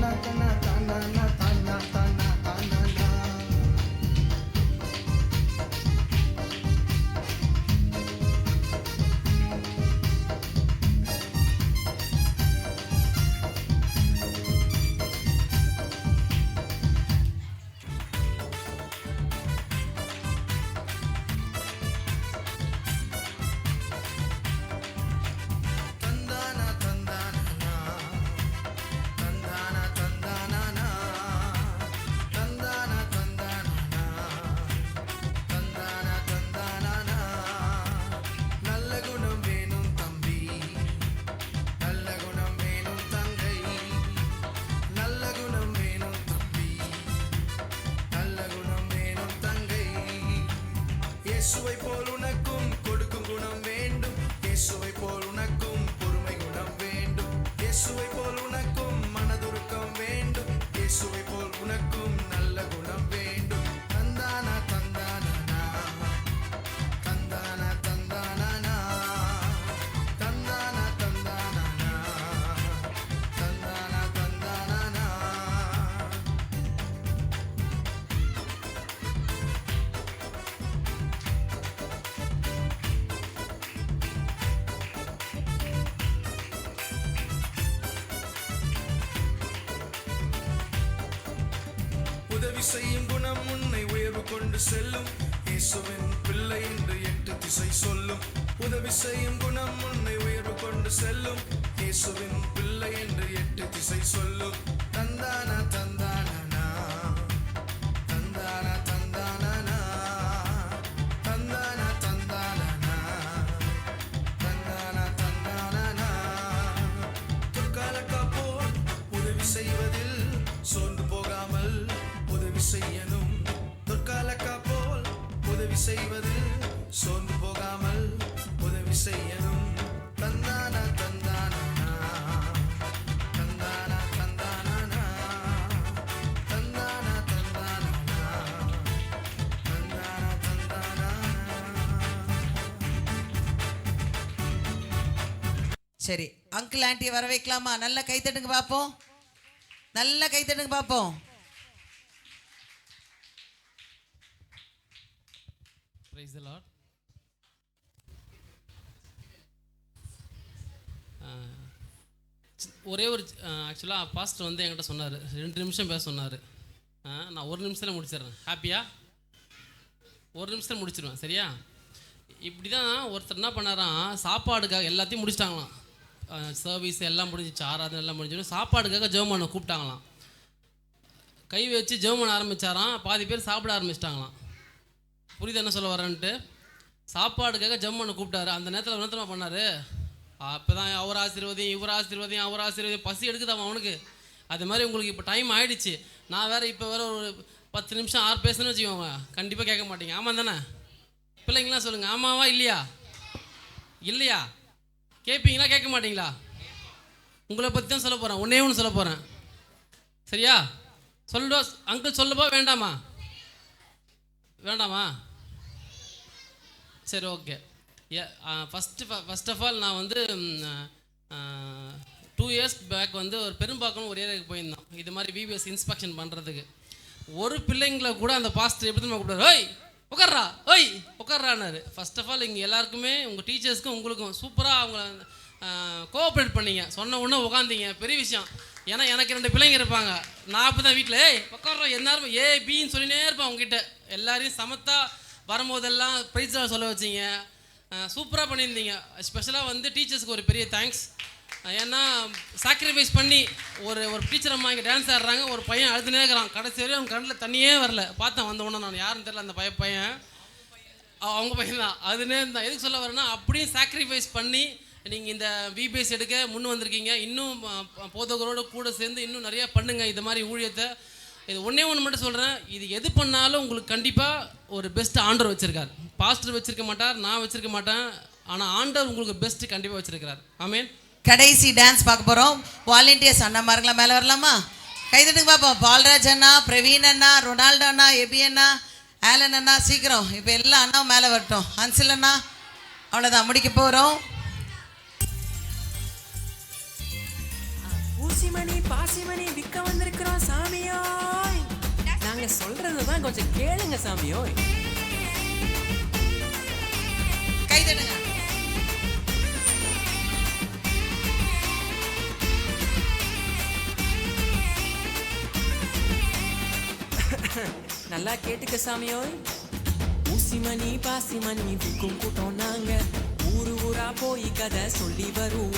தானா தானா தானா தானா தானா தானா. தந்தானா தந்தானா தந்தானா தந்தானா தந்தானா தந்தானா தந்தானா தந்தானா. நல்ல குணம் வேணும் தம்பி, நல்ல குணம் வேணும் தங்கை, நல்ல குணம் வேணும் தம்பி, நல்ல குணம் வேணும் தங்கை. இயேசுவை போல் உனக்கும் கொடுக்கும் குணம் வேண்டும், இயேசுவை போல் உனக்கும் பொறுமை குணம் வேண்டும், இயேசுவை போல் உனக்கும் மனதுருக்கம் வேண்டும், இயேசுவை போல் உனக்கும் நல்ல குணம் வேண்டும். தந்தானா தந்தானா தந்தானா தந்தானா தந்தானா தந்தானா தந்தானா தந்தானா. உதவி செய்யும் குணம் உன்னை உயர்வு கொண்டு செல்லும், இயேசுவின் பிள்ளை என்று 8 திசை சொல்லும். உதவி செய்யும் குணம் உன்னை உயர்வு கொண்டு செல்லும், இயேசுவின் பிள்ளை என்று 8 திசை சொல்லும். தந்தானா தந்தானா தந்தானா தந்தானா தந்தானா தந்தானா தந்தானா தந்தானா. துர்காலக்கா போல் உதவி செய்வதில் சோர்ந்து போகாமல் உதவி செய்யணும், துர்காலக்கா போல் உதவி செய்வதில் சோர்ந்து போகாமல் உதவி செய்யணும். தந்தானா தந்தானா தந்தானா தந்தானா தந்தானா தந்தானா தந்தானா தந்தானா. சரி, அங்கிள் ஆண்டியை வர வைக்கலாமா? நல்ல கைத்தட்டுங்க பார்ப்போம், நல்ல கைத்தட்டுங்க பார்ப்போம். Praise the Lord. ஒரே ஒரு ஆக்சுவலாக பாஸ்டர் வந்து என்கிட்ட சொன்னார், 2 நிமிஷம் பேச சொன்னார். நான் 1 நிமிஷத்தில் முடிச்சிடுறேன். ஹாப்பியா? 1 நிமிஷத்தில் முடிச்சிடுவேன். சரியா? இப்படி தான் ஒருத்தர் என்ன பண்ணாராம், சாப்பாடுக்காக எல்லாத்தையும் முடிச்சிட்டாங்களாம். சர்வீஸ் எல்லாம் முடிஞ்சிச்சு, ஆராதனை எல்லாம் முடிஞ்சோன்னு சாப்பாடுக்காக ஜெபம் பண்ண கூப்பிட்டாங்களாம். கை வச்சு ஜெபம் பண்ண ஆரம்பித்தாராம். பாதி பேர் சாப்பிட ஆரம்பிச்சிட்டாங்களாம். புரியுது என்ன சொல்ல வரேன்ட்டு? சாப்பாடுக்காக ஜெபம் பண்ண கூப்பிட்டாரு. அந்த நேரத்தில் என்ன பண்ணார், அப்போ தான் அவர் ஆசீர்வதியும் இவர் ஆசீர்வதியும் அவர் ஆசீர்வதியும் பசி எடுக்குது அவனுக்கு. அது மாதிரி உங்களுக்கு இப்போ டைம் ஆகிடுச்சு. நான் வேறு இப்போ வேறு ஒரு 10 நிமிஷம் 6 பேசணும்னு வச்சுக்கோங்க, கண்டிப்பாக கேட்க மாட்டீங்க. ஆமாம் தானே பிள்ளைங்களாம்? சொல்லுங்கள், ஆமாவா இல்லையா? இல்லையா? கேட்பீங்களா கேட்க மாட்டிங்களா? உங்களை பற்றி தான் சொல்ல போகிறேன், ஒன்றே ஒன்று சொல்ல போகிறேன். சரியா? சொல்லுடா அங்கிள், சொல்லப்பா வேண்டாமா? வேண்டாமா? சரி, ஓகே. ஃபஸ்ட் ஆஃப் ஆல் நான் வந்து 2 இயர்ஸ் பேக் வந்து ஒரு பெரும்பாக்கம் ஒரு ஏரியாவுக்கு போயிருந்தோம், இது மாதிரி விபிஎஸ் இன்ஸ்பெக்ஷன் பண்ணுறதுக்கு. ஒரு பிள்ளைங்களை கூட அந்த பாஸ்டர் எப்படி நம்ம கூப்பிடுறாரு, ஓய் உட்கார்றா, ஓய் உட்கார்றான்னாரு. ஃபஸ்ட் ஆஃப் ஆல் இங்கே எல்லாருக்குமே உங்கள் டீச்சர்ஸ்க்கும் உங்களுக்கும் சூப்பராக அவங்கள கோஆப்ரேட் பண்ணீங்க. சொன்ன உடனே உட்காந்தீங்க, பெரிய விஷயம். ஏன்னா எனக்கு 2 பிள்ளைங்க இருப்பாங்க. நான் அப்போ தான் வீட்டில் உட்காரோம் எல்லாரும் ஏபின்னு சொல்லினே இருப்பேன் அவங்ககிட்ட. எல்லாரையும் சமத்தா வரும்போதெல்லாம் ப்ரைஸ்லாம் சொல்ல வச்சிங்க, சூப்பராக பண்ணியிருந்தீங்க. ஸ்பெஷலாக வந்து டீச்சர்ஸ்க்கு ஒரு பெரிய தேங்க்ஸ். ஏன்னா சாக்ரிஃபைஸ் பண்ணி ஒரு டீச்சர் அம்மா இங்கே டான்ஸ் ஆடுறாங்க, ஒரு பையன் அழுதுனே இருக்கிறான். கடைசி வரையும் அவங்க கண்ணில் தண்ணியே வரல. பார்த்தேன் வந்த உடனே, நான் யாருன்னு தெரியல, அந்த பையன் அவங்க பையன் தான். அதுனே தான். எதுக்கு சொல்ல வரேன்னா, அப்படியும் சாக்ரிஃபைஸ் பண்ணி நீங்கள் இந்த விபிஎஸ் எடுக்க முன் வந்திருக்கீங்க. இன்னும் போதகரோடு கூட சேர்ந்து இன்னும் நிறையா பண்ணுங்கள் இது மாதிரி ஊழியத்தை. இது ஒன்றே ஒன்று மட்டும் சொல்கிறேன், இது எது பண்ணாலும் உங்களுக்கு கண்டிப்பாக ஒரு பெஸ்ட் ஆண்டர் வச்சுருக்கார். பாஸ்டர் வச்சுருக்க மாட்டார், நான் வச்சுருக்க மாட்டேன், ஆனால் ஆண்டர் உங்களுக்கு பெஸ்ட்டு கண்டிப்பாக வச்சுருக்கிறார். ஆமேன். கடைசி டான்ஸ் பார்க்க போகிறோம். வாலண்டியர்ஸ் அண்ணா மாருங்களா மேலே வரலாமா? கைதட்டுங்க பார்ப்போம். பால்ராஜ் அண்ணா, பிரவீன் அண்ணா, ரொனால்டோ அண்ணா, எபி அண்ணா, ஆலன் அண்ணா, சீக்கிரம் இப்போ எல்லா அண்ணாவும் மேலே வரட்டும். ஹன்சில் அண்ணா, அவ்வளோதான், முடிக்க போகிறோம். ஊசிமணி பாசிமணி விற்க வந்த நீங்க சொல்றதுதான் கொஞ்சம் கேளுங்க சாமியோ. கைதடுங்க. நல்லா கேட்டுக்க சாமியோ. ஊசிமணி பாசிமணி விற்கும் கூட்டம் நாங்க, ஊரு ஊரா போய் கதை சொல்லி வருவோம்.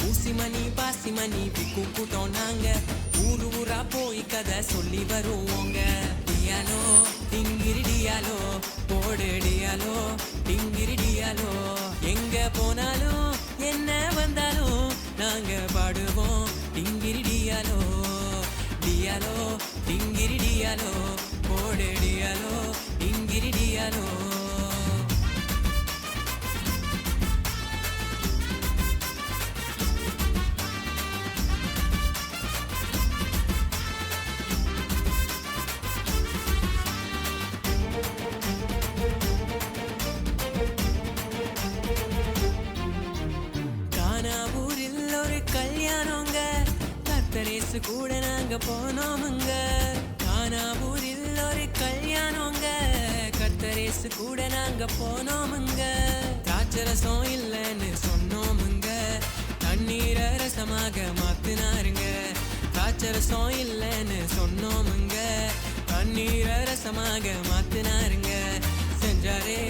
ஊசிமணி பாசிமணி விற்கும் கூட்டம் நாங்க, ஊரு ஊரா போய் கதை சொல்லி வருவோங்க. டியாலோ டிங்கிரி டியாலோ போடு டியாலோ டிங்கிரி டியாலோ, எங்க போனாலும் என்ன வந்தாலும் நாங்க பாடுவோம் டிங்கிரி டியாலோ. டியாலோ டிங்கிரி டியாலோ போடு டியாலோ டிங்கிரி டியாலோ. கானாவூரில் ஒரு கல்யாணங்க, கர்த்தரேசு கூட நாங்க போனோமுங்க. கானாவூரில் ஒரு கல்யாணங்க, கர்த்தரேசு கூட நாங்க போனோமுங்க. திராட்சரசம் இல்லைன்னு சொன்னோமுங்க, தண்ணீரை ரசமாக மாத்தினாருங்க. திராட்சரசம் இல்லைன்னு சொன்னோமுங்க, தண்ணீரை ரசமாக மாத்தினாருங்க. செஞ்சாரே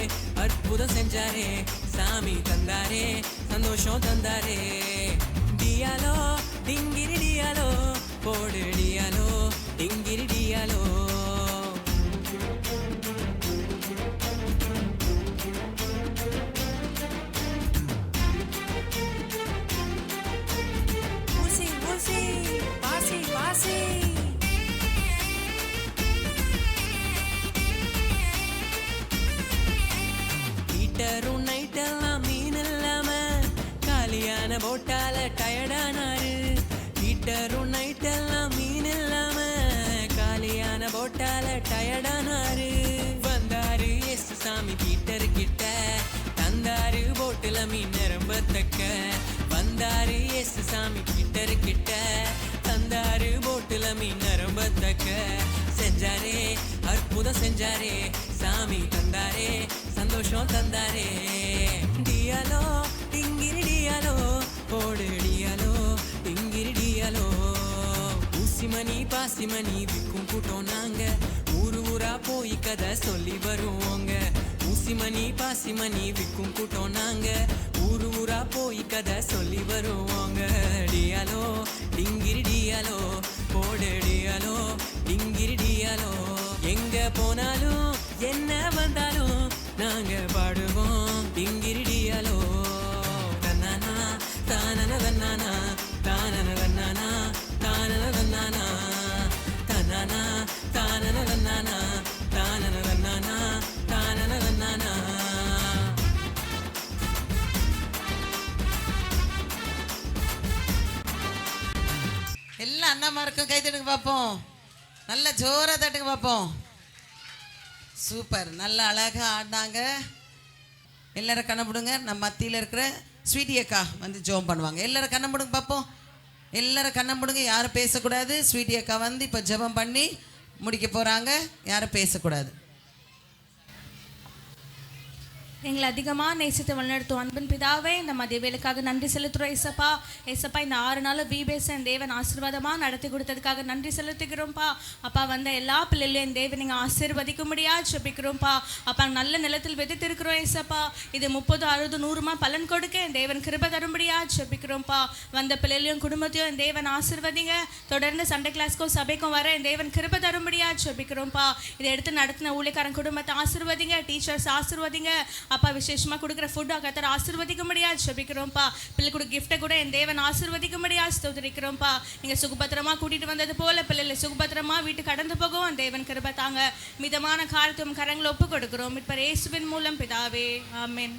அற்புதம் செஞ்சாரே, சாமி தந்தாரே சந்தோஷம் தந்தாரே. டியாலோ டிங்கிரி டியாலோ போடு டியாலோ டிங்கிரி டியாலோ. ஊசி ஊசி பாசி பாசி. ஹீட்டரும் நைட்டெல்லாம் மீன் இல்லாம காலியான போட்டால டயர்டானாரு. ஹீட்டரும் நைட்டெல்லாம் மீன் இல்லாம காலியான போட்டால டயர்டானாரு. வந்தாரு எஸ் சாமி பீட்டர் கிட்ட, தந்தாரு போட்டுல மீன் நிரம்பத்தக்க. வந்தாரு எஸ் சாமி பீட்டர் கிட்ட, தந்தாரு போட்டுல மீன் நிரம்பத்தக்க. செஞ்சாரே அற்புதம் செஞ்சாரே, சாமி தந்தாரே சந்தோஷம் தந்தாரே. டியாலோ டிங்கிரி டியாலோ போடு டியாலோ டிங்கிரி டியாலோ. ஊசிமணி பாசிமணி விற்கும் கூட்டம் நாங்க, ஊரு ஊரா போய் கதை சொல்லி வருவோங்க. ஊசிமணி பாசிமணி விற்கும் கூட்டம் நாங்க, ஊரு ஊரா போய் கதை சொல்லி வருவோங்க. டியாலோ டிங்கிரி டியாலோ போடு டியாலோ டிங்கிரி டியாலோ, எங்க போனாலும் என்ன வந்தாலும் நாங்க பாடுவோம் டிங்கிரி டியாலோ. தன்னானா தானன தன்னானா தானன தன்னானா தானன தன்னானா தன்னானா தானன தன்னானா தானன தன்னானா தானன தன்னானா. எல்லா அண்ணாமாருக்கும் கை தட்டுங்க பார்ப்போம். நல்ல ஜோரா தட்டுங்க பார்ப்போம். சூப்பர், நல்ல அழகா ஆடினாங்க. எல்லாரும் கண்ணை போடுங்க. நம்ம மத்தியில் இருக்கிற ஸ்வீட்டி அக்கா வந்து ஜோம் பண்ணுவாங்க. எல்லாரும் கண்ணை போடுங்க பார்ப்போம். எல்லாரும் கண்ணை போடுங்க, யாரும் பேசக்கூடாது. ஸ்வீட்டி அக்கா வந்து இப்போ ஜெபம் பண்ணி முடிக்க போகிறாங்க. யாரும் பேசக்கூடாது. எங்களை அதிகமாக நேசித்து வழிநடத்தும் அன்பின் பிதாவே, இந்த மதிய வேலைக்காக நன்றி செலுத்துகிறோம் ஏசப்பா. ஏசப்பா, இந்த 6 நாள் விபிஎஸ்என் தேவன் ஆசீர்வாதமாக நடத்தி கொடுத்ததுக்காக நன்றி செலுத்துகிறோம்ப்பா. அப்பா, வந்த எல்லா பிள்ளைகளையும் தேவன் நீங்கள் ஆசீர்வதிக்கும்படியா ஜெபிக்கிறோம்ப்பா. அப்பா, நல்ல நிலத்தில் விதைத்திருக்கிறோம் ஏசப்பா. இது 30, 60, 100 பலன் கொடுக்க என் தேவன் கிருபை தரும்படியா ஜெபிக்கிறோம்ப்பா. வந்த பிள்ளைகளையும் குடும்பத்தையும் என் தேவன் ஆசீர்வதிங்க. தொடர்ந்து சண்டே கிளாஸ்க்கும் சபைக்கும் வர என் தேவன் கிருபை தரும்படியா ஜெபிக்கிறோம்ப்பா. இதை எடுத்து நடத்தின ஊழியக்காரன் குடும்பத்தை ஆசீர்வதிங்க. டீச்சர்ஸ் ஆசீர்வதிங்க. அப்பா, விசேஷமாக கொடுக்குற ஃபுட்டு கத்தர் ஆசீர்வதிக்கும்படியா ஜெபிக்கிறோம்ப்பா. பிள்ளை கூட கிஃப்ட்டை கூட என் தேவன் ஆசீர்வதிக்கும்படியா ஸ்தோத்திரிக்கிறோம்ப்பா. நீங்கள் சுகபத்திரமா கூட்டிகிட்டு வந்தது போல பிள்ளைகளை சுகபத்திரமா வீட்டு கடந்து போகவும் தேவன் கிருபை தாங்க. மிதமான காலத்தும் கரங்களை ஒப்பு கொடுக்கிறோம். இப்போ இயேசுவின் மூலம் பிதாவே, ஆமென்.